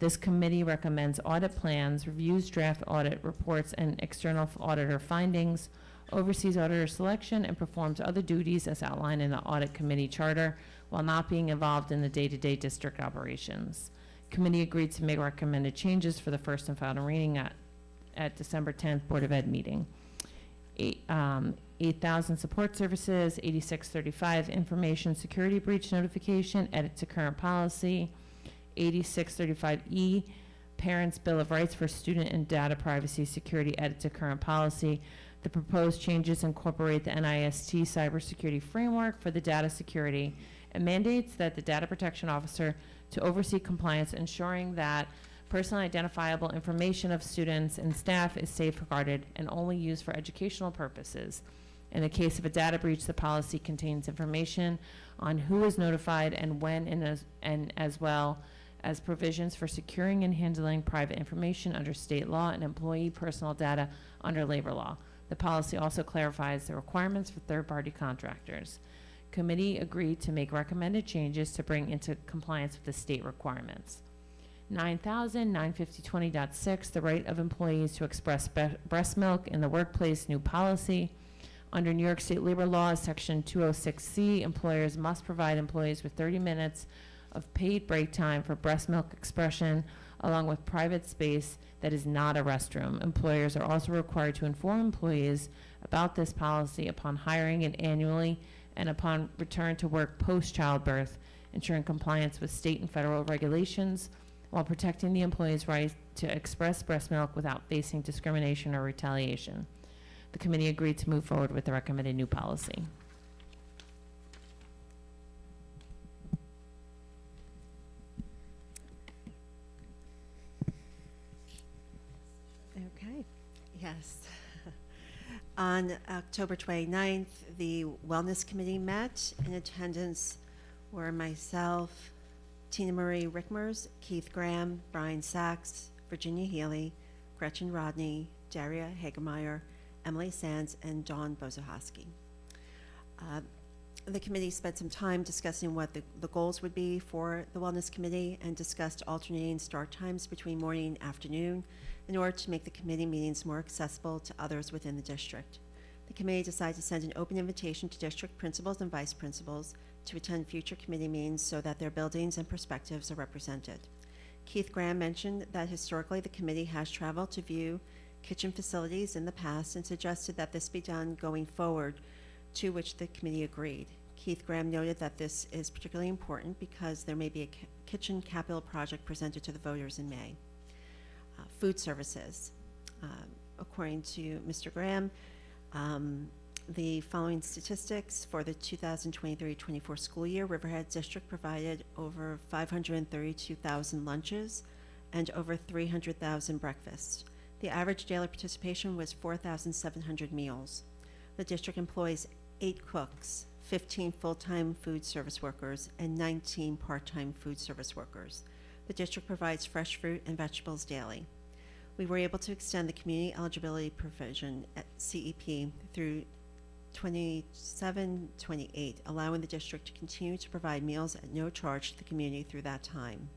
This committee recommends audit plans, reviews draft audit reports and external auditor findings, oversees auditor selection, and performs other duties as outlined in the Audit Committee charter while not being involved in the day-to-day district operations. Committee agreed to make recommended changes for the first and final reading at December 10th Board of Ed meeting. 8,000 support services, 8635 information security breach notification, edit to current policy, 8635E parents bill of rights for student and data privacy security, edit to current policy. The proposed changes incorporate the NIST cybersecurity framework for the data security and mandates that the data protection officer to oversee compliance, ensuring that personally identifiable information of students and staff is safeguarded and only used for educational purposes. In the case of a data breach, the policy contains information on who is notified and when, and as well as provisions for securing and handling private information under state law and employee personal data under labor law. The policy also clarifies the requirements for third-party contractors. Committee agreed to make recommended changes to bring into compliance with the state requirements. 9,95020.6, the right of employees to express breast milk in the workplace, new policy. Under New York State labor law, section 206C, employers must provide employees with 30 minutes of paid break time for breast milk expression, along with private space that is not a restroom. Employers are also required to inform employees about this policy upon hiring and annually, and upon return to work post-childbirth, ensuring compliance with state and federal regulations while protecting the employee's right to express breast milk without facing discrimination or retaliation. The committee agreed to move forward with the recommended new policy. Okay, yes. On October 29th, the Wellness Committee met. In attendance were myself, Tina Marie Rickmers, Keith Graham, Brian Sachs, Virginia Healy, Gretchen Rodney, Daria Hagemeyer, Emily Sands, and Dawn Bozohosky. The committee spent some time discussing what the goals would be for the Wellness Committee and discussed alternating start times between morning and afternoon in order to make the committee meetings more accessible to others within the district. The committee decided to send an open invitation to district principals and vice principals to attend future committee meetings so that their buildings and perspectives are represented. Keith Graham mentioned that historically the committee has traveled to view kitchen facilities in the past and suggested that this be done going forward, to which the committee agreed. Keith Graham noted that this is particularly important because there may be a kitchen capital project presented to the voters in May. Food services. According to Mr. Graham, the following statistics for the 2023-24 school year: Riverhead District provided over 532,000 lunches and over 300,000 breakfasts. The average daily participation was 4,700 meals. The district employs 8 cooks, 15 full-time food service workers, and 19 part-time food service workers. The district provides fresh fruit and vegetables daily. We were able to extend the community eligibility provision at CEP through 27-28, allowing the district to continue to provide meals at no charge to the community through that time.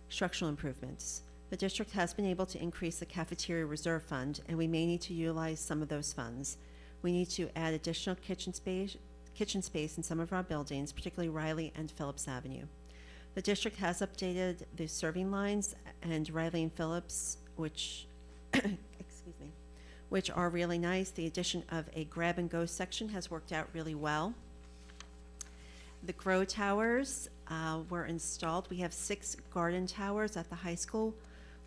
Structural improvements. The district has been able to increase the cafeteria reserve fund, and we may need to utilize some of those funds. We need to add additional kitchen space in some of our buildings, particularly Riley and Phillips Avenue. The district has updated the serving lines, and Riley and Phillips, which excuse me, which are really nice. The addition of a grab and go section has worked out really well. The grow towers were installed. We have 6 garden towers at the high school,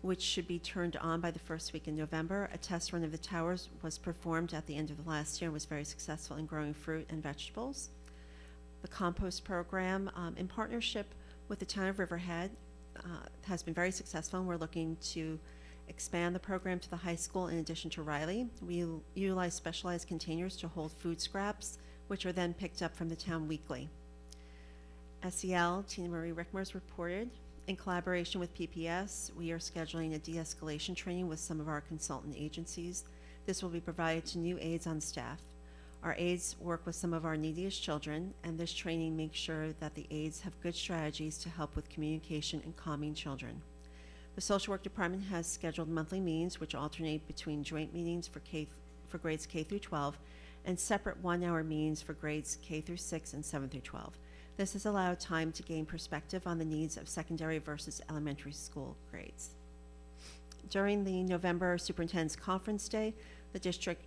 which should be turned on by the first week in November. A test run of the towers was performed at the end of the last year and was very successful in growing fruit and vegetables. The compost program, in partnership with the town of Riverhead, has been very successful, and we're looking to expand the program to the high school in addition to Riley. We utilize specialized containers to hold food scraps, which are then picked up from the town weekly. SEL, Tina Marie Rickmers reported, in collaboration with PPS, we are scheduling a de-escalation training with some of our consultant agencies. This will be provided to new aides on staff. Our aides work with some of our neediest children, and this training makes sure that the aides have good strategies to help with communication and calming children. The social work department has scheduled monthly meetings which alternate between joint meetings for grades K through 12 and separate 1-hour meetings for grades K through 6 and 7 through 12. This has allowed time to gain perspective on the needs of secondary versus elementary school grades. During the November Superintendent's Conference Day, the district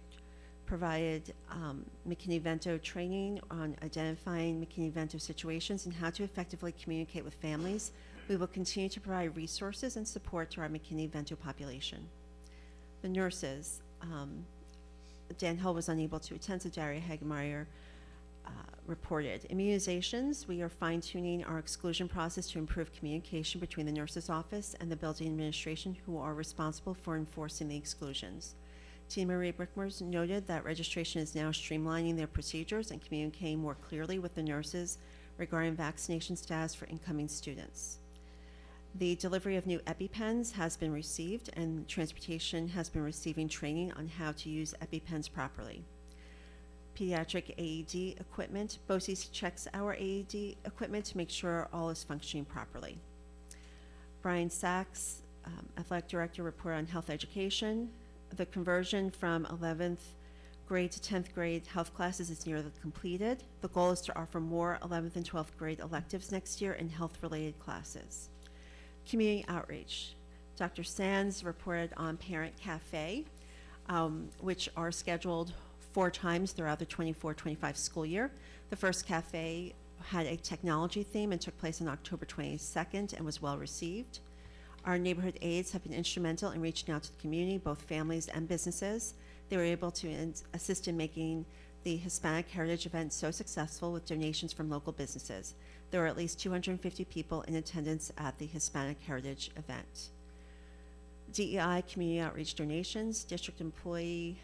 provided McKinney-Vento training on identifying McKinney-Vento situations and how to effectively communicate with families. We will continue to provide resources and support to our McKinney-Vento population. The nurses, Dan Hill was unable to attend, so Daria Hagemeyer reported. Immunizations, we are fine-tuning our exclusion process to improve communication between the nurse's office and the building administration, who are responsible for enforcing the exclusions. Tina Marie Brickmers noted that registration is now streamlining their procedures and communicating more clearly with the nurses regarding vaccination status for incoming students. The delivery of new EpiPens has been received, and transportation has been receiving training on how to use EpiPens properly. Pediatric AED equipment, BOCES checks our AED equipment to make sure all is functioning properly. Brian Sachs, Athletic Director, report on health education. The conversion from 11th grade to 10th grade health classes is nearly completed. The goal is to offer more 11th and 12th grade electives next year in health-related classes. Community outreach. Dr. Sands reported on Parent Cafe, which are scheduled 4 times throughout the 24-25 school year. The first cafe had a technology theme and took place on October 22nd and was well received. Our neighborhood aides have been instrumental in reaching out to the community, both families and businesses. They were able to assist in making the Hispanic Heritage event so successful with donations from local businesses. There were at least 250 people in attendance at the Hispanic Heritage event. DEI community outreach donations. District employee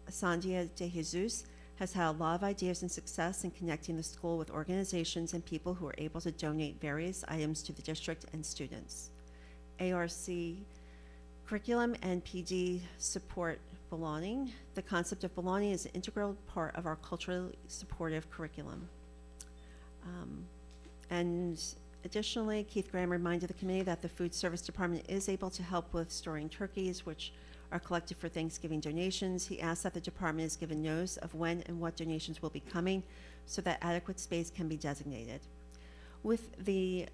Sandia De Jesus has had a lot of ideas and success in connecting the school with organizations and people who are able to donate various items to the district and students. ARC curriculum and PD support belonging. The concept of belonging is an integral part of our culturally supportive curriculum. And additionally, Keith Graham reminded the committee that the food service department is able to help with storing turkeys, which are collected for Thanksgiving donations. He asked that the department is given notice of when and what donations will be coming so that adequate space can be designated. With the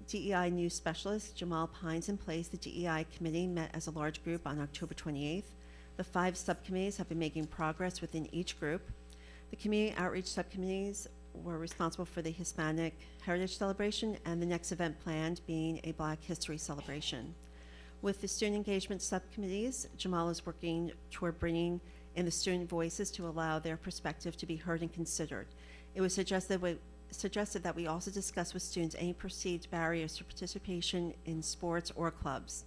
DEI news specialist, Jamal Pines, in place, the DEI committee met as a large group on October 28th. The 5 subcommittees have been making progress within each group. The community outreach subcommittees were responsible for the Hispanic Heritage Celebration and the next event planned being a Black History Celebration. With the student engagement subcommittees, Jamal is working toward bringing in the student voices to allow their perspective to be heard and considered. It was suggested that we also discuss with students any perceived barriers to participation in sports or clubs.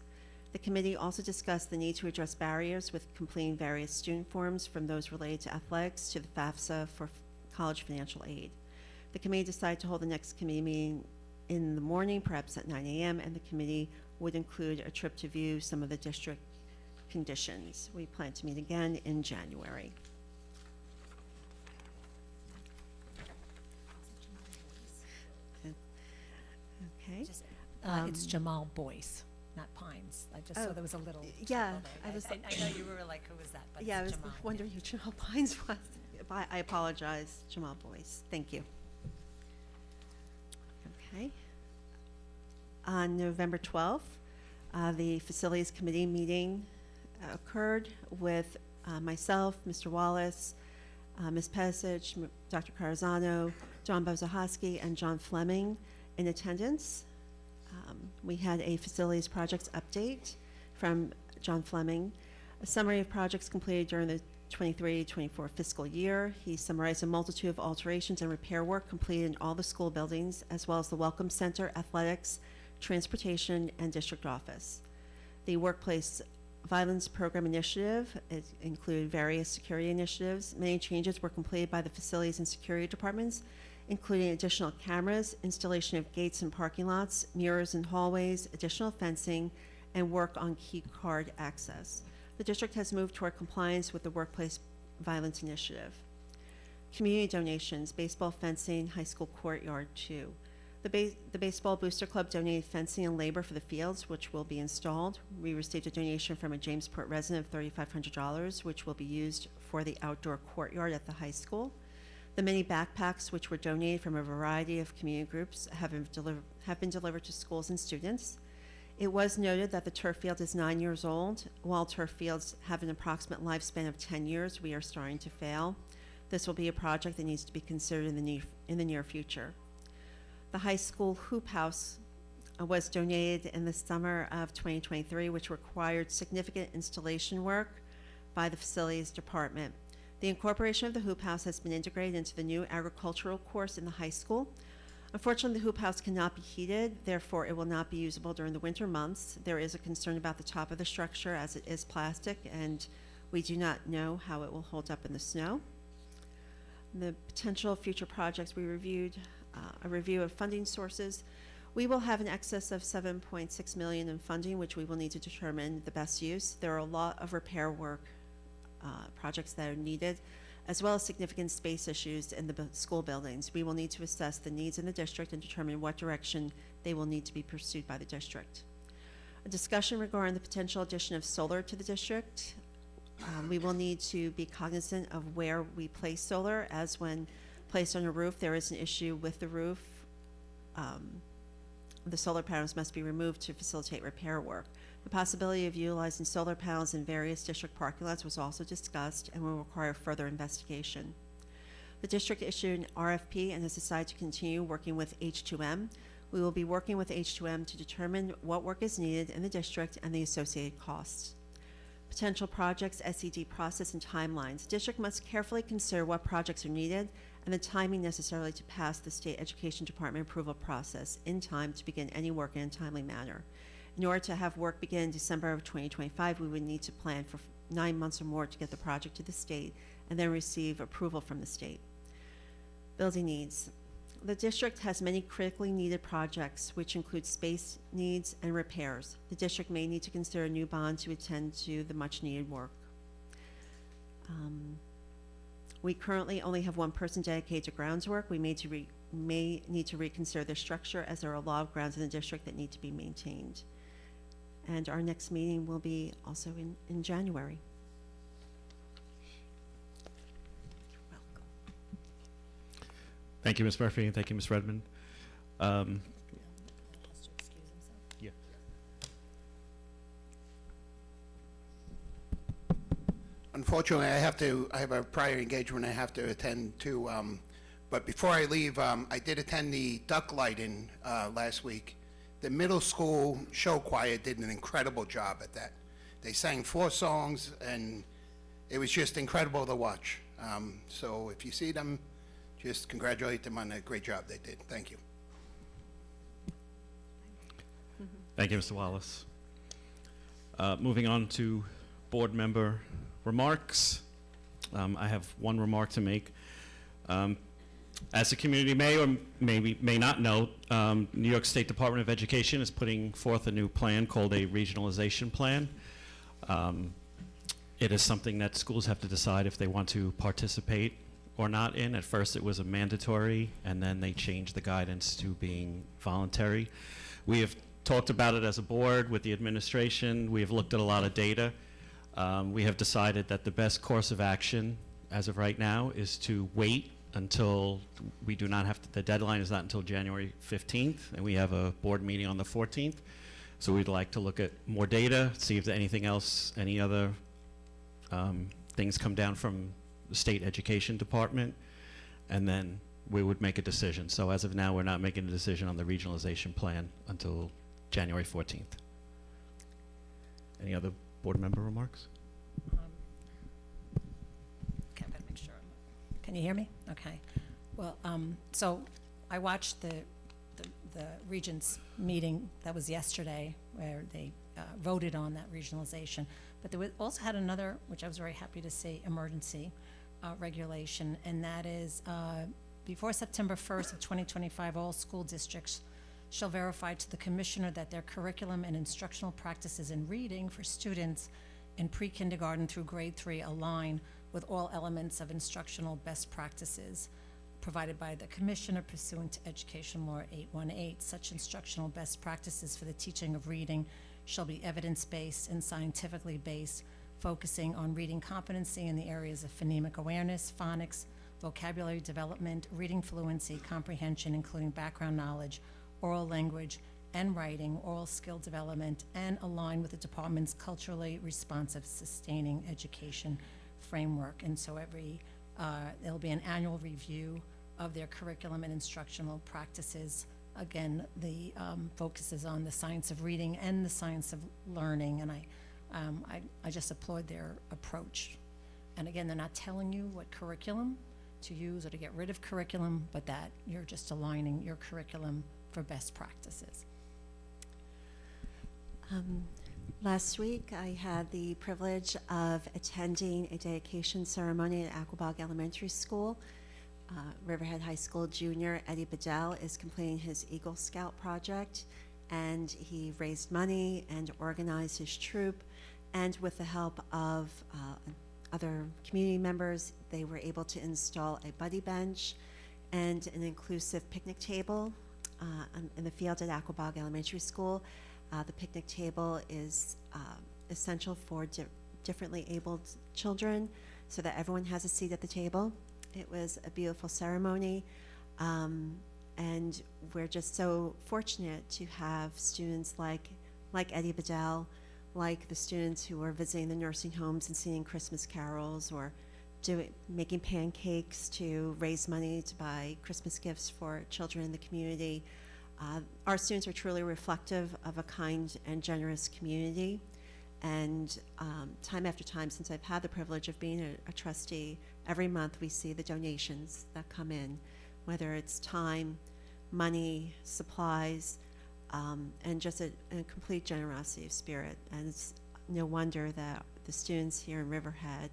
The committee also discussed the need to address barriers with completing various student forms, from those related to athletics to the FAFSA for college financial aid. The committee decided to hold the next committee meeting in the morning, perhaps at 9 a.m., and the committee would include a trip to view some of the district conditions. We plan to meet again in January. Okay. It's Jamal Boyce, not Pines. I just saw Oh, there was a little yeah, typo there. I know you were like, who was that? But Yeah, I it's was Jamal. wondering who Jamal Pines was. I apologize, Jamal Boyce. Thank you. Okay. On November 12th, the Facilities Committee meeting occurred with myself, Mr. Wallace, Ms. Pesich, Dr. Carazano, John Bozahoski, and John Fleming in attendance. We had a facilities projects update from John Fleming, a summary of projects completed during the 23-24 fiscal year. He summarized a multitude of alterations and repair work completed in all the school buildings, as well as the Welcome Center, athletics, transportation, and district office. The Workplace Violence Program Initiative, it included various security initiatives. Many changes were completed by the facilities and security departments, including additional cameras, installation of gates in parking lots, mirrors in hallways, additional fencing, and work on key card access. The district has moved toward compliance with the Workplace Violence Initiative. Community donations, baseball fencing, high school courtyard 2. The Baseball Booster Club donated fencing and labor for the fields, which will be installed. We received a donation from a Jamesport resident of $3,500, which will be used for the outdoor courtyard at the high school. The many backpacks, which were donated from a variety of community groups, have been delivered to schools and students. It was noted that the turf field is 9 years old. While turf fields have an approximate lifespan of 10 years, we are starting to fail. This will be a project that needs to be considered in the near future. The high school hoop house was donated in the summer of 2023, which required significant installation work by the facilities department. The incorporation of the hoop house has been integrated into the new agricultural course in the high school. Unfortunately, the hoop house cannot be heated, therefore it will not be usable during the winter months. There is a concern about the top of the structure as it is plastic, and we do not know how it will hold up in the snow. The potential future projects, we reviewed a review of funding sources. We will have an excess of $7.6 million in funding, which we will need to determine the best use. There are a lot of repair work projects that are needed, as well as significant space issues in the school buildings. We will need to assess the needs in the district and determine what direction they will need to be pursued by the district. A discussion regarding the potential addition of solar to the district. We will need to be cognizant of where we place solar, as when placed on a roof, there is an issue with the roof. The solar panels must be removed to facilitate repair work. The possibility of utilizing solar panels in various district parking lots was also discussed and will require further investigation. The district issued an RFP and has decided to continue working with H2M. We will be working with H2M to determine what work is needed in the district and the associated costs. Potential projects, SED process, and timelines. The district must carefully consider what projects are needed and the timing necessary to pass the State Education Department approval process in time to begin any work in a timely manner. In order to have work begin in December of 2025, we would need to plan for 9 months or more to get the project to the state and then receive approval from the state. Building needs. The district has many critically needed projects, which include space needs and repairs. The district may need to consider a new bond to attend to the much needed work. We currently only have one person dedicated to grounds work. We may need to reconsider their structure, as there are a lot of grounds in the district that need to be maintained. And our next meeting will be also in January. Welcome. Thank you, Ms. Murphy, and thank you, Ms. Redmond. Yeah. Unfortunately, I have a prior engagement I have to attend to, but before I leave, I did attend the duck lighting last week. The middle school show choir did an incredible job at that. They sang 4 songs, and it was just incredible to watch. So if you see them, just congratulate them on the great job they did. Thank you. Thank you, Mr. Wallace. Moving on to board member remarks. I have one remark to make. As the community may or may not know, New York State Department of Education is putting forth a new plan called a regionalization plan. It is something that schools have to decide if they want to participate or not in. At first it was a mandatory, and then they changed the guidance to being voluntary. We have talked about it as a board with the administration. We have looked at a lot of data. We have decided that the best course of action as of right now is to wait until we do not have to, the deadline is not until January 15th, and we have a board meeting on the 14th. So we'd like to look at more data, see if anything else, any other things come down from the State Education Department, and then we would make a decision. So as of now, we're not making a decision on the regionalization plan until January 14th. Any other board member remarks? Okay, I'm gonna make sure. Can you hear me? Okay. Well, so I watched the Regents meeting that was yesterday, where they voted on that regionalization. But they also had another, which I was very happy to see, emergency regulation, and that is before September 1st of 2025, all school districts shall verify to the commissioner that their curriculum and instructional practices in reading for students in pre-kindergarten through grade 3 align with all elements of instructional best practices provided by the commissioner pursuant to Education Law 818. Such instructional best practices for the teaching of reading shall be evidence-based and scientifically based, focusing on reading competency in the areas of phonemic awareness, phonics, vocabulary development, reading fluency, comprehension, including background knowledge, oral language and writing, oral skill development, and align with the department's culturally responsive sustaining education framework. And so there'll be an annual review of their curriculum and instructional practices. Again, the focus is on the science of reading and the science of learning, and I just applaud their approach. And again, they're not telling you what curriculum to use or to get rid of curriculum, but that you're just aligning your curriculum for best practices. Last week, I had the privilege of attending a dedication ceremony at Aquabog Elementary School. Riverhead High School junior Eddie Bedell is completing his Eagle Scout project, and he raised money and organized his troop, and with the help of other community members, they were able to install a buddy bench and an inclusive picnic table in the field at Aquabog Elementary School. The picnic table is essential for differently abled children so that everyone has a seat at the table. It was a beautiful ceremony, and we're just so fortunate to have students like Eddie Bedell, like the students who are visiting the nursing homes and singing Christmas carols, or making pancakes to raise money to buy Christmas gifts for children in the community. Our students are truly reflective of a kind and generous community, and time after time, since I've had the privilege of being a trustee, every month we see the donations that come in, whether it's time, money, supplies, and just a complete generosity of spirit. And it's no wonder that the students here in Riverhead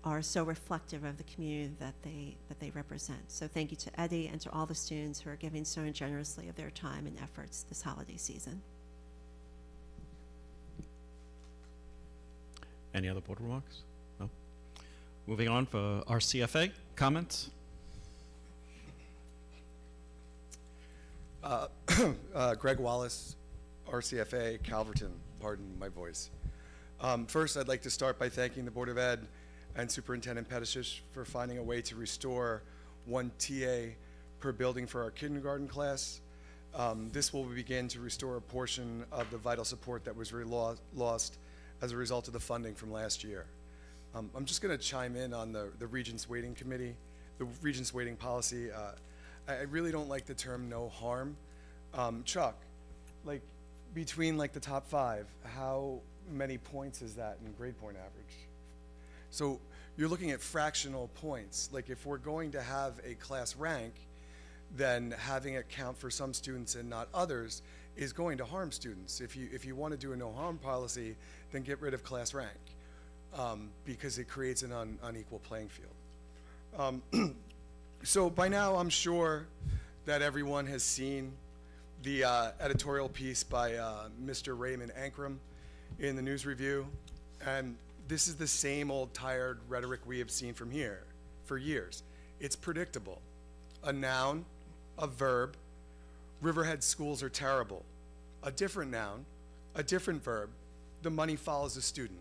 are so reflective of the community that they represent. So thank you to Eddie and to all the students who are giving so generously of their time and efforts this holiday season. Any other board remarks? No? Moving on for RCFA, comments? Greg Wallace, RCFA, Calverton, pardon my voice. First, I'd like to start by thanking the Board of Ed and Superintendent Petitish for finding a way to restore one TA per building for our kindergarten class. This will begin to restore a portion of the vital support that was lost as a result of the funding from last year. I'm just going to chime in on the Regents Waiting Committee, the Regents Waiting Policy. I really don't like the term no harm. Chuck, like between like the top 5, how many points is that in grade point average? So you're looking at fractional points. Like if we're going to have a class rank, then having it count for some students and not others is going to harm students. If you want to do a no harm policy, then get rid of class rank because it creates an unequal playing field. So by now I'm sure that everyone has seen the editorial piece by Mr. Raymond Ankrum in the News Review, and this is the same old tired rhetoric we have seen from here for years. It's predictable. A noun, a verb, Riverhead schools are terrible. A different noun, a different verb, the money follows the student.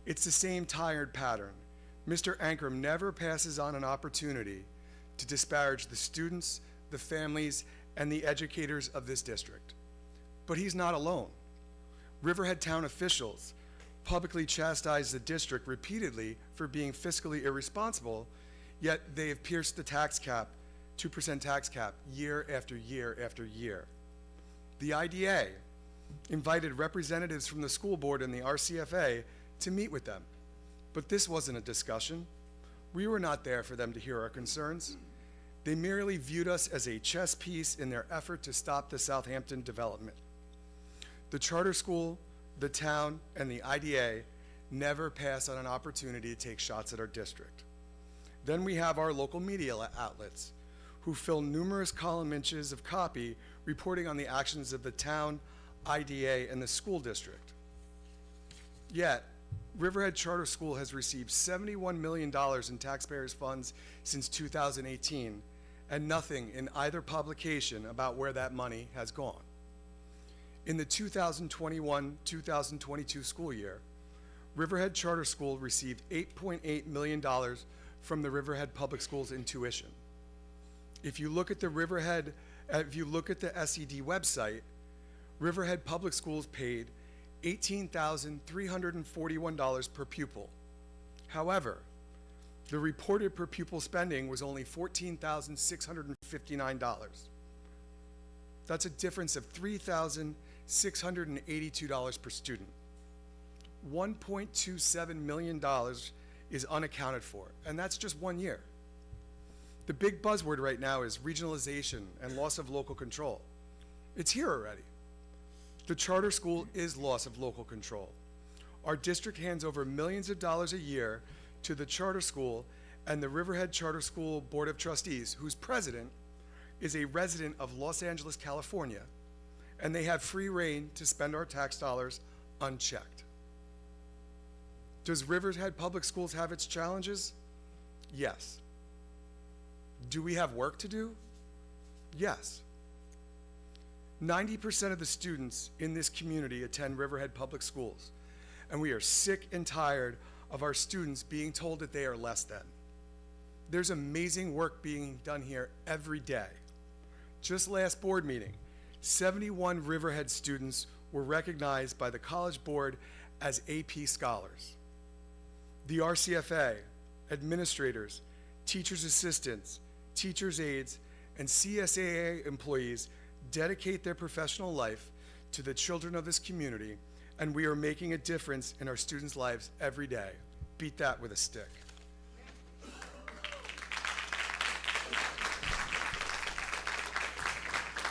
It's the same tired pattern. Mr. Ankrum never passes on an opportunity to disparage the students, the families, and the educators of this district. But he's not alone. Riverhead town officials publicly chastised the district repeatedly for being fiscally irresponsible, yet they have pierced the tax cap, 2% tax cap, year after year after year. The IDA invited representatives from the school board and the RCFA to meet with them, but this wasn't a discussion. We were not there for them to hear our concerns. They merely viewed us as a chess piece in their effort to stop the Southampton development. The charter school, the town, and the IDA never pass on an opportunity to take shots at our district. Then we have our local media outlets who fill numerous column inches of copy reporting on the actions of the town, IDA, and the school district. Yet, Riverhead Charter School has received $71 million in taxpayers' funds since 2018, and nothing in either publication about where that money has gone. In the 2021-2022 school year, Riverhead Charter School received $8.8 million from the Riverhead Public Schools in tuition. If you look at the SED website, Riverhead Public Schools paid $18,341 per pupil. However, the reported per pupil spending was only $14,659. That's a difference of $3,682 per student. $1.27 million is unaccounted for, and that's just 1 year. The big buzzword right now is regionalization and loss of local control. It's here already. The charter school is loss of local control. Our district hands over millions of dollars a year to the charter school, and the Riverhead Charter School Board of Trustees, whose president is a resident of Los Angeles, California, and they have free reign to spend our tax dollars unchecked. Does Riverhead Public Schools have its challenges? Yes. Do we have work to do? Yes. 90% of the students in this community attend Riverhead Public Schools, and we are sick and tired of our students being told that they are less than. There's amazing work being done here every day. Just last board meeting, 71 Riverhead students were recognized by the College Board as AP scholars. The RCFA, administrators, teachers' assistants, teachers' aides, and CSAA employees dedicate their professional life to the children of this community, and we are making a difference in our students' lives every day. Beat that with a stick.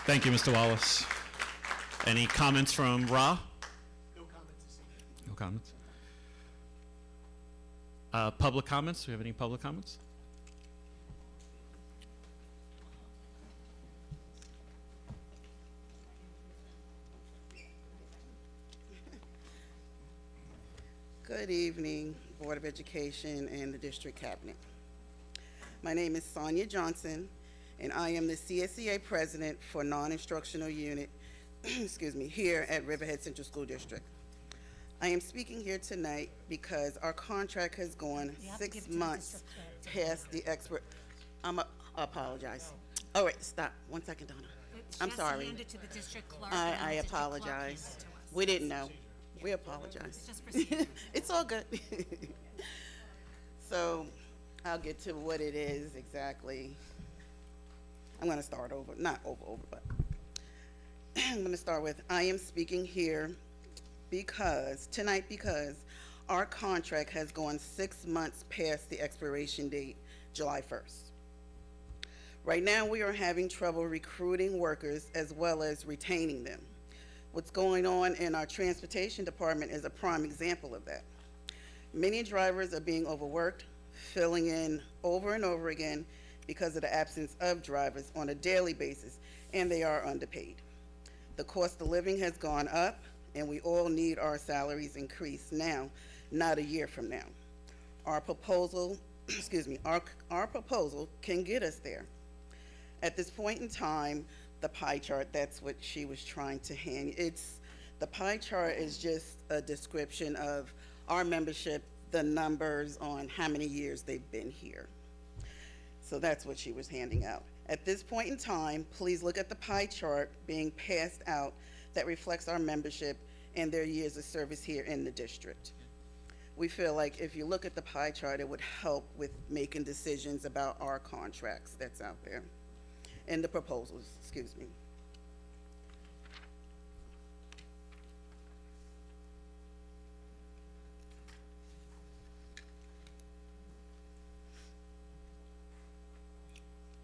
Thank you, Mr. Wallace. Any comments from Ra? No comments this evening. No comments. Public comments? Do we have any public comments? Good evening, Board of Education and the District Cabinet. My name is Sonia Johnson, and I am the CSEA President for Non-Instructional Unit, here at Riverhead Central School District. I am speaking here tonight because our contract has gone 6 months past the expert. I apologize. Oh, wait, stop. 1 second, Donna. I'm sorry. Hand it to the district clerk. I apologize. We didn't know. We apologize. It's just procedure. It's all good. So I'll get to what it is exactly. I'm going to start over, not over, but I'm going to start with, I am speaking here tonight because our contract has gone 6 months past the expiration date, July 1st. Right now, we are having trouble recruiting workers as well as retaining them. What's going on in our transportation department is a prime example of that. Many drivers are being overworked, filling in over and over again because of the absence of drivers on a daily basis, and they are underpaid. The cost of living has gone up, and we all need our salaries increased now, not a year from now. Our proposal, our proposal can get us there. At this point in time, the pie chart, that's what she was trying to hand. The pie chart is just a description of our membership, the numbers on how many years they've been here. So that's what she was handing out. At this point in time, please look at the pie chart being passed out that reflects our membership and their years of service here in the district. We feel like if you look at the pie chart, it would help with making decisions about our contracts that's out there and the proposals, excuse me.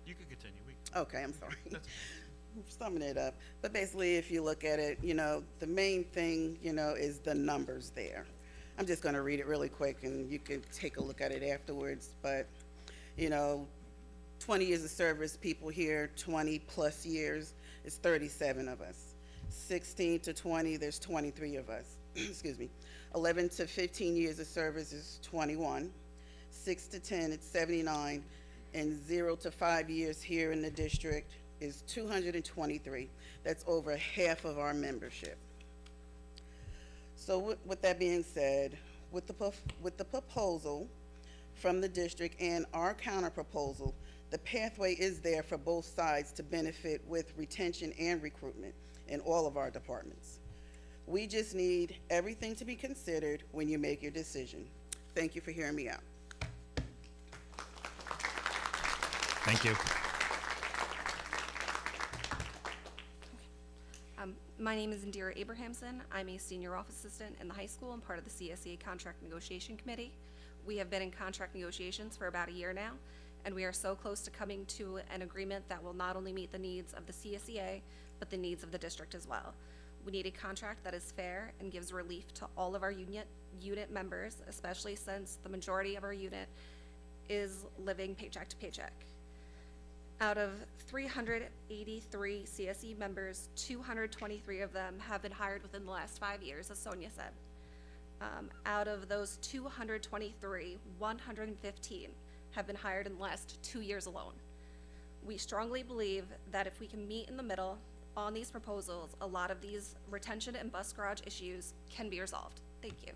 You can continue. Okay, I'm sorry. I'm summing it up. But basically, if you look at it, the main thing, is the numbers there. I'm just going to read it really quick, and you can take a look at it afterwards. But, 20 years of service, people here, 20 plus years, is 37 of us. 16 to 20, there's 23 of us. Excuse me. 11 to 15 years of service is 21. 6 to 10, it's 79. And 0 to 5 years here in the district is 223. That's over half of our membership. So with that being said, with the proposal, from the district and our counter proposal, the pathway is there for both sides to benefit with retention and recruitment in all of our departments. We just need everything to be considered when you make your decision. Thank you for hearing me out. Thank you. My name is Indira Abrahamson. I'm a senior office assistant in the high school and part of the CSEA Contract Negotiation Committee. We have been in contract negotiations for about a year now, and we are so close to coming to an agreement that will not only meet the needs of the CSEA, but the needs of the district as well. We need a contract that is fair and gives relief to all of our unit members, especially since the majority of our unit is living paycheck to paycheck. Out of 383 CSE members, 223 of them have been hired within the last 5 years, as Sonia said. Out of those 223, 115 have been hired in the last 2 years alone. We strongly believe that if we can meet in the middle on these proposals, a lot of these retention and bus garage issues can be resolved. Thank you.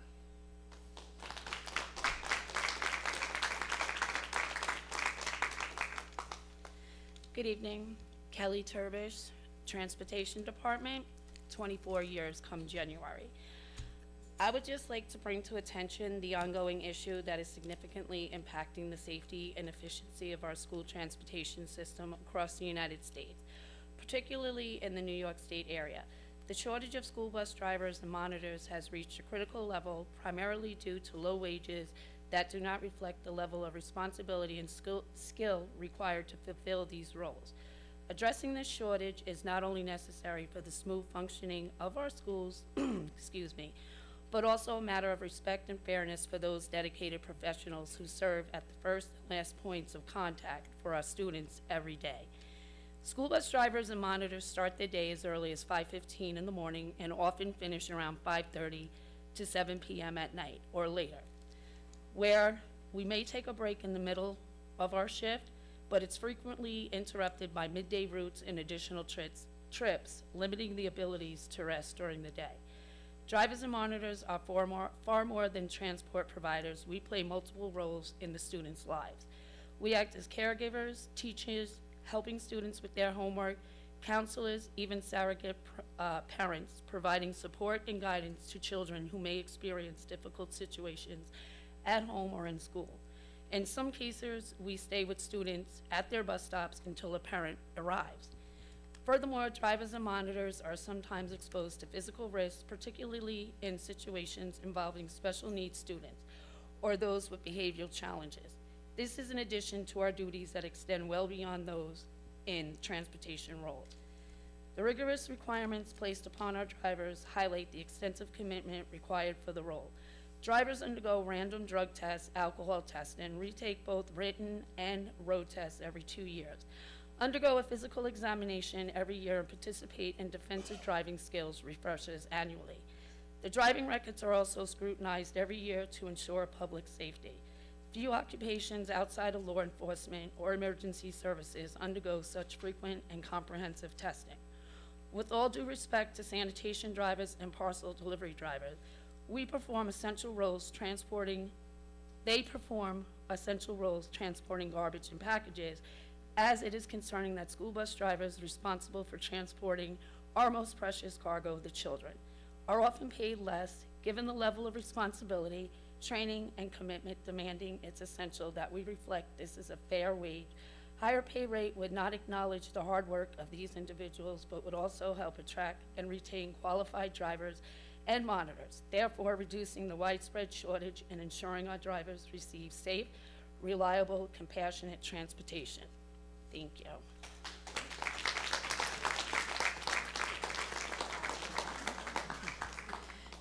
Good evening, Kelly Turbish, Transportation Department, 24 years come January. I would just like to bring to attention the ongoing issue that is significantly impacting the safety and efficiency of our school transportation system across the United States, particularly in the New York State area. The shortage of school bus drivers and monitors has reached a critical level, primarily due to low wages that do not reflect the level of responsibility and skill required to fulfill these roles. Addressing this shortage is not only necessary for the smooth functioning of our schools, excuse me, but also a matter of respect and fairness for those dedicated professionals who serve at the first and last points of contact for our students every day. School bus drivers and monitors start their day as early as 5:15 in the morning and often finish around 5:30 to 7 p.m. at night or later, where we may take a break in the middle of our shift, but it's frequently interrupted by midday routes and additional trips, limiting the abilities to rest during the day. Drivers and monitors are far more than transport providers. We play multiple roles in the students' lives. We act as caregivers, teachers, helping students with their homework, counselors, even surrogate parents, providing support and guidance to children who may experience difficult situations at home or in school. In some cases, we stay with students at their bus stops until a parent arrives. Furthermore, drivers and monitors are sometimes exposed to physical risks, particularly in situations involving special needs students or those with behavioral challenges. This is in addition to our duties that extend well beyond those in transportation roles. The rigorous requirements placed upon our drivers highlight the extensive commitment required for the role. Drivers undergo random drug tests, alcohol tests, and retake both written and road tests every 2 years, undergo a physical examination every year, and participate in defensive driving skills refreshers annually. The driving records are also scrutinized every year to ensure public safety. Few occupations outside of law enforcement or emergency services undergo such frequent and comprehensive testing. With all due respect to sanitation drivers and parcel delivery drivers, they perform essential roles transporting garbage and packages, as it is concerning that school bus drivers responsible for transporting our most precious cargo, the children, are often paid less. Given the level of responsibility, training, and commitment demanding, it's essential that we reflect this is a fair wage. Higher pay rate would not acknowledge the hard work of these individuals, but would also help attract and retain qualified drivers and monitors, therefore reducing the widespread shortage and ensuring our drivers receive safe, reliable, compassionate transportation. Thank you.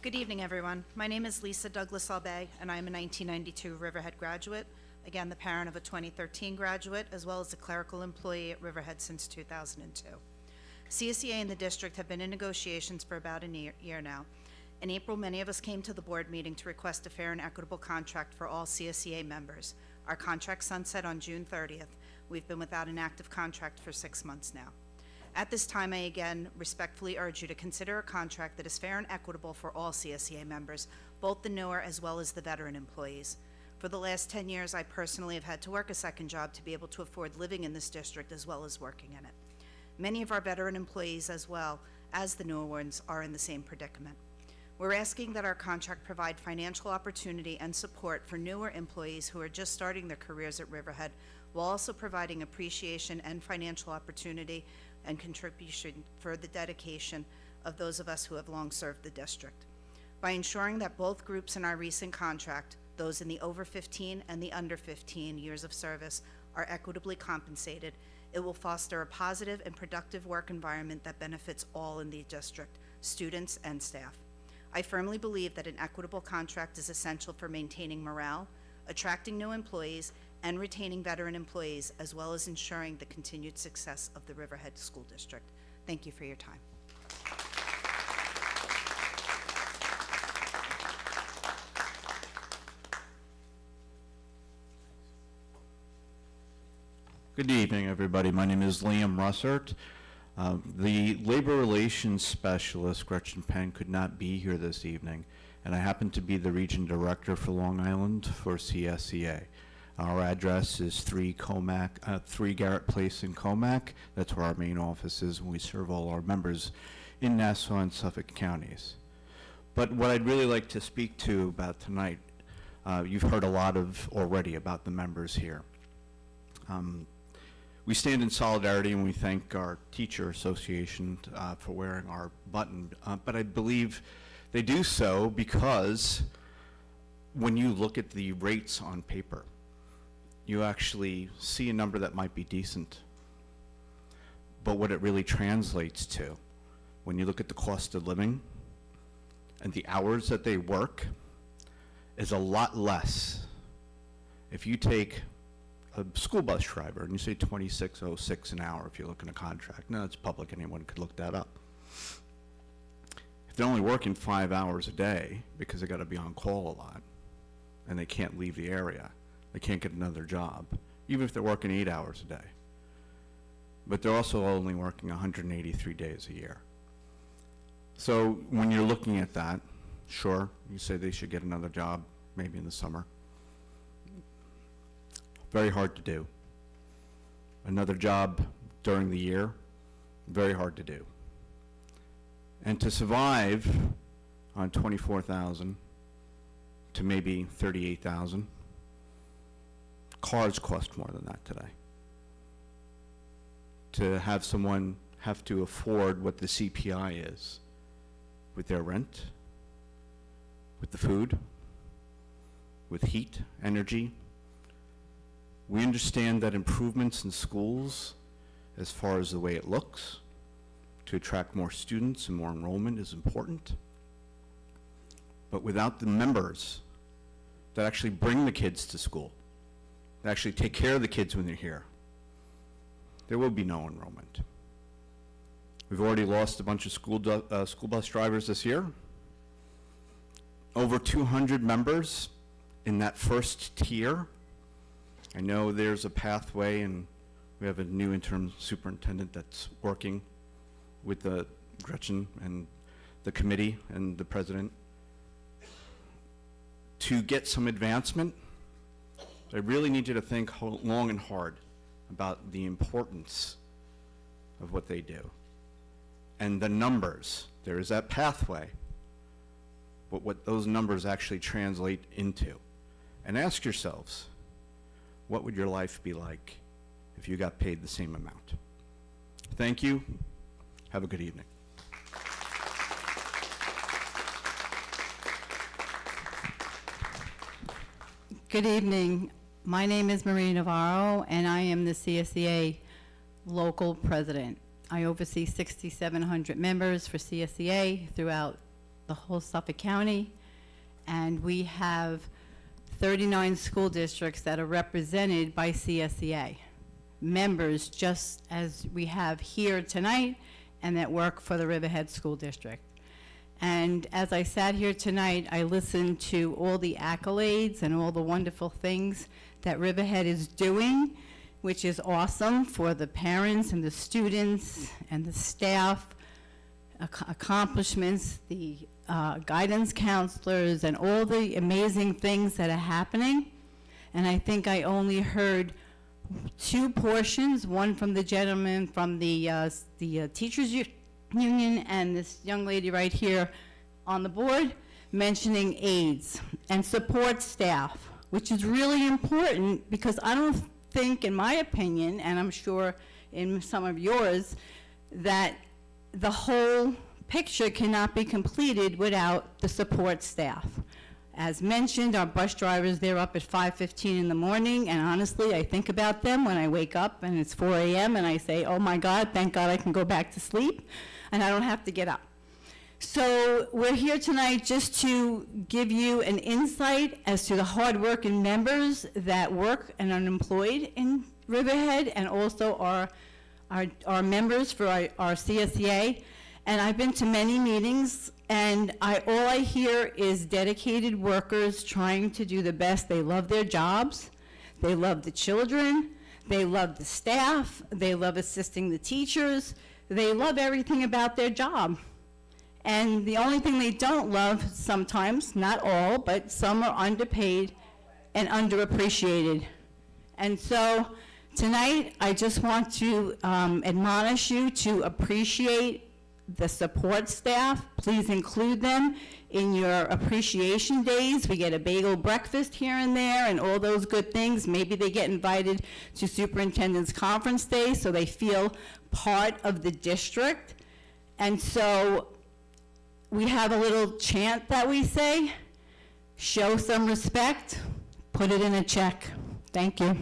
Good evening, everyone. My name is Lisa Douglas-Albay, and I'm a 1992 Riverhead graduate, again, the parent of a 2013 graduate, as well as a clerical employee at Riverhead since 2002. CSEA and the district have been in negotiations for about a year now. In April, many of us came to the board meeting to request a fair and equitable contract for all CSEA members. Our contract sunset on June 30th. We've been without an active contract for 6 months now. At this time, I again respectfully urge you to consider a contract that is fair and equitable for all CSEA members, both the newer as well as the veteran employees. For the last 10 years, I personally have had to work a second job to be able to afford living in this district as well as working in it. Many of our veteran employees, as well as the newer ones, are in the same predicament. We're asking that our contract provide financial opportunity and support for newer employees who are just starting their careers at Riverhead, while also providing appreciation and financial opportunity and contribution for the dedication of those of us who have long served the district. By ensuring that both groups in our recent contract, those in the over 15 and the under 15 years of service, are equitably compensated, it will foster a positive and productive work environment that benefits all in the district, students and staff. I firmly believe that an equitable contract is essential for maintaining morale, attracting new employees, and retaining veteran employees, as well as ensuring the continued success of the Riverhead School District. Thank you for your time. Good evening, everybody. My name is Liam Russert. The Labor Relations Specialist, Gretchen Penn, could not be here this evening, and I happen to be the Region Director for Long Island for CSEA. Our address is 3 Garrett Place in Comac. That's where our main office is, and we serve all our members in Nassau and Suffolk counties. But what I'd really like to speak to about tonight, you've heard a lot of already about the members here. We stand in solidarity and we thank our teacher association for wearing our button, but I believe they do so because when you look at the rates on paper, you actually see a number that might be decent. But what it really translates to, when you look at the cost of living and the hours that they work, is a lot less. If you take a school bus driver and you say $26.06 an hour if you look in a contract. No, it's public, anyone could look that up. If they're only working 5 hours a day because they got to be on call a lot and they can't leave the area, they can't get another job, even if they're working 8 hours a day. But they're also only working 183 days a year. So when you're looking at that, sure, you say they should get another job, maybe in the summer. Very hard to do. Another job during the year, very hard to do. And to survive on 24,000 to maybe 38,000, cars cost more than that today. To have someone have to afford what the CPI is with their rent, with the food, with heat, energy. We understand that improvements in schools, as far as the way it looks, to attract more students and more enrollment is important. But without the members that actually bring the kids to school, that actually take care of the kids when they're here, there will be no enrollment. We've already lost a bunch of school bus drivers this year. Over 200 members in that first tier. I know there's a pathway, and we have a new interim superintendent that's working with Gretchen and the committee and the president to get some advancement. I really need you to think long and hard about the importance of what they do. And the numbers, there is that pathway, but what those numbers actually translate into. And ask yourselves, what would your life be like if you got paid the same amount? Thank you. Have a good evening. Good evening. My name is Marie Navarro, and I am the CSEA local president. I oversee 6,700 members for CSEA throughout the whole Suffolk County, and we have 39 school districts that are represented by CSEA members, just as we have here tonight, and that work for the Riverhead School District. And as I sat here tonight, I listened to all the accolades and all the wonderful things that Riverhead is doing, which is awesome for the parents and the students and the staff, accomplishments, the guidance counselors, and all the amazing things that are happening. And I think I only heard two portions, one from the gentleman from the teachers union and this young lady right here on the board mentioning aides and support staff, which is really important because I don't think, in my opinion, and I'm sure in some of yours, that the whole picture cannot be completed without the support staff. As mentioned, our bus drivers, they're up at 5:15 in the morning, and honestly, I think about them when I wake up and it's 4 a.m. and I say, oh my God, thank God I can go back to sleep and I don't have to get up. So we're here tonight just to give you an insight as to the hardworking members that work and are employed in Riverhead, and also our members for our CSEA. And I've been to many meetings, and all I hear is dedicated workers trying to do the best. They love their jobs, they love the children, they love the staff, they love assisting the teachers, they love everything about their job. And the only thing they don't love sometimes, not all, but some are underpaid and underappreciated. And so tonight, I just want to admonish you to appreciate the support staff. Please include them in your appreciation days. We get a bagel breakfast here and there and all those good things. Maybe they get invited to superintendent's conference day so they feel part of the district. And so we have a little chant that we say, show some respect, put it in a check. Thank you.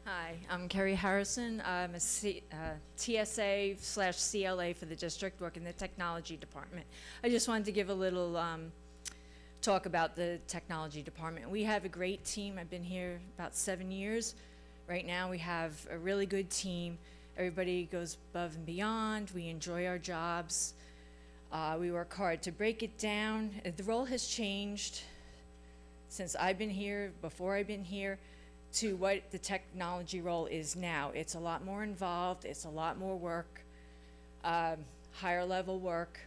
Hi, I'm Carrie Harrison. I'm a TSA/CLA for the district, work in the technology department. I just wanted to give a little talk about the technology department. We have a great team. I've been here about 7 years. Right now we have a really good team. Everybody goes above and beyond. We enjoy our jobs. We work hard to break it down. The role has changed since I've been here, before I've been here, to what the technology role is now. It's a lot more involved, it's a lot more work, higher level work.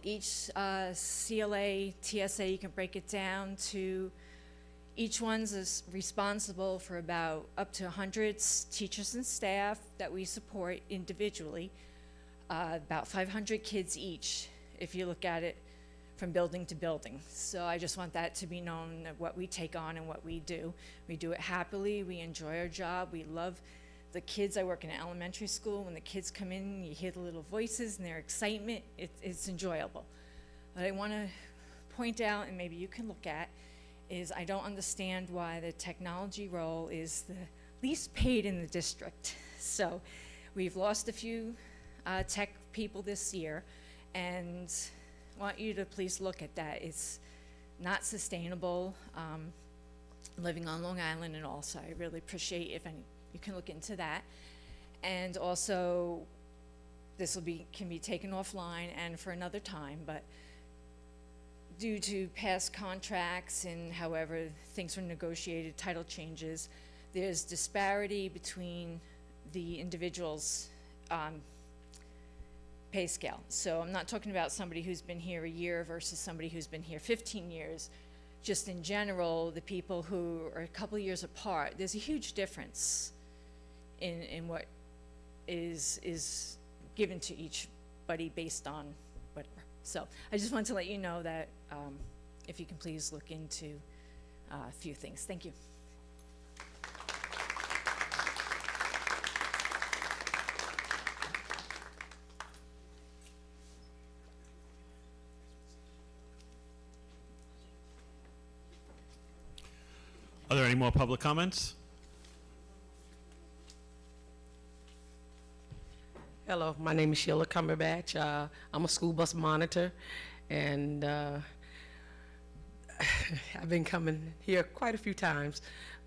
Each CLA, TSA, you can break it down to, each one's is responsible for about up to 100 teachers and staff that we support individually, about 500 kids each, if you look at it from building to building. So I just want that to be known, what we take on and what we do. We do it happily, we enjoy our job, we love the kids. I work in an elementary school. When the kids come in, you hear the little voices and their excitement. It's enjoyable. What I want to point out, and maybe you can look at, is I don't understand why the technology role is the least paid in the district. So we've lost a few tech people this year, and I want you to please look at that. It's not sustainable, living on Long Island and all, so I really appreciate if you can look into that. And also, this can be taken offline and for another time, but due to past contracts and however things were negotiated, title changes, there's disparity between the individuals' pay scale. So I'm not talking about somebody who's been here a year versus somebody who's been here 15 years. Just in general, the people who are a couple of years apart, there's a huge difference in what is given to each buddy based on whatever. So I just wanted to let you know that if you can please look into a few things. Thank you. Are there any more public comments? Hello, my name is Sheila Cumberbatch. I'm a school bus monitor, and I've been coming here quite a few times,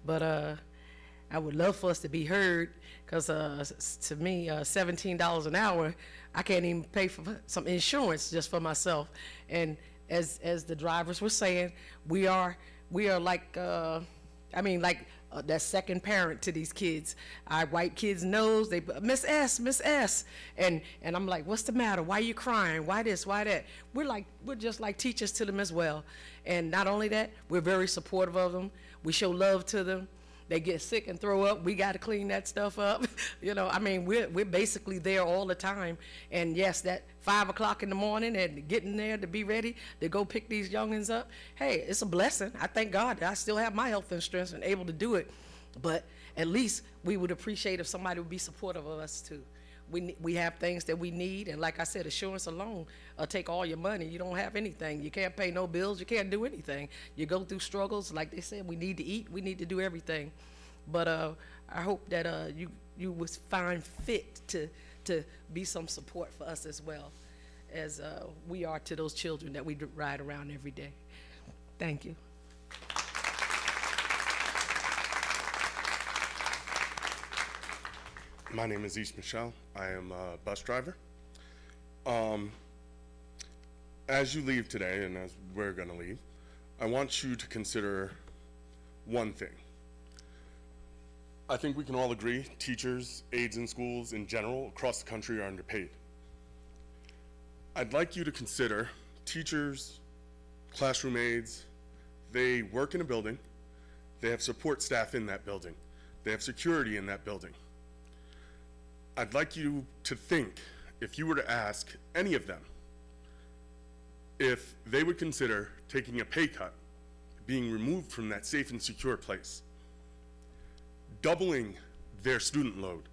but I would love for us to be heard, because to me, $17 an hour, I can't even pay for some insurance just for myself. And as the drivers were saying, we are like, like that second parent to these kids. I wipe kids' nose, they, Miss S, and I'm like, what's the matter? Why you crying? Why this, why that? We're just like teachers to them as well. And not only that, we're very supportive of them. We show love to them. They get sick and throw up, we gotta clean that stuff up. You know, I mean, we're basically there all the time. And yes, that 5 o'clock in the morning and getting there to be ready to go pick these youngins up, hey, it's a blessing. I thank God that I still have my health and strength and able to do it. But at least we would appreciate if somebody would be supportive of us too. We have things that we need, and like I said, insurance alone take all your money. You don't have anything. You can't pay no bills. You can't do anything. You go through struggles. Like they said, we need to eat. We need to do everything. But I hope that you would find fit to be some support for us as well as we are to those children that we ride around every day. Thank you. My name is East Michelle. I am a bus driver. As you leave today, and as we're going to leave, I want you to consider one thing. I think we can all agree teachers, aides in schools in general across the country are underpaid. I'd like you to consider teachers, classroom aides, they work in a building, they have support staff in that building, they have security in that building. I'd like you to think, if you were to ask any of them, if they would consider taking a pay cut, being removed from that safe and secure place, doubling their student load,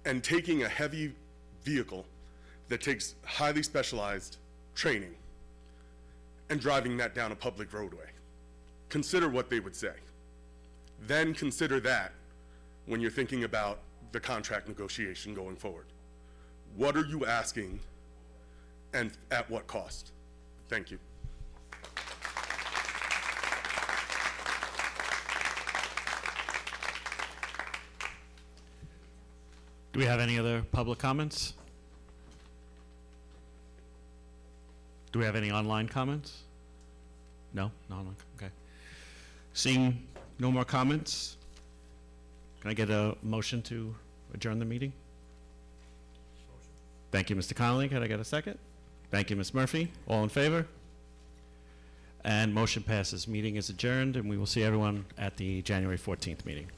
and taking a heavy vehicle that takes highly specialized training and driving that down a public roadway. Consider what they would say. Then consider that when you're thinking about the contract negotiation going forward. What are you asking and at what cost? Thank you. Do we have any other public comments? Do we have any online comments? No? No online, okay. Seeing no more comments, can I get a motion to adjourn the meeting? Thank you, Mr. Connolly. Can I get a second? Thank you, Ms. Murphy. All in favor? And motion passes. Meeting is adjourned, and we will see everyone at the January 14th meeting.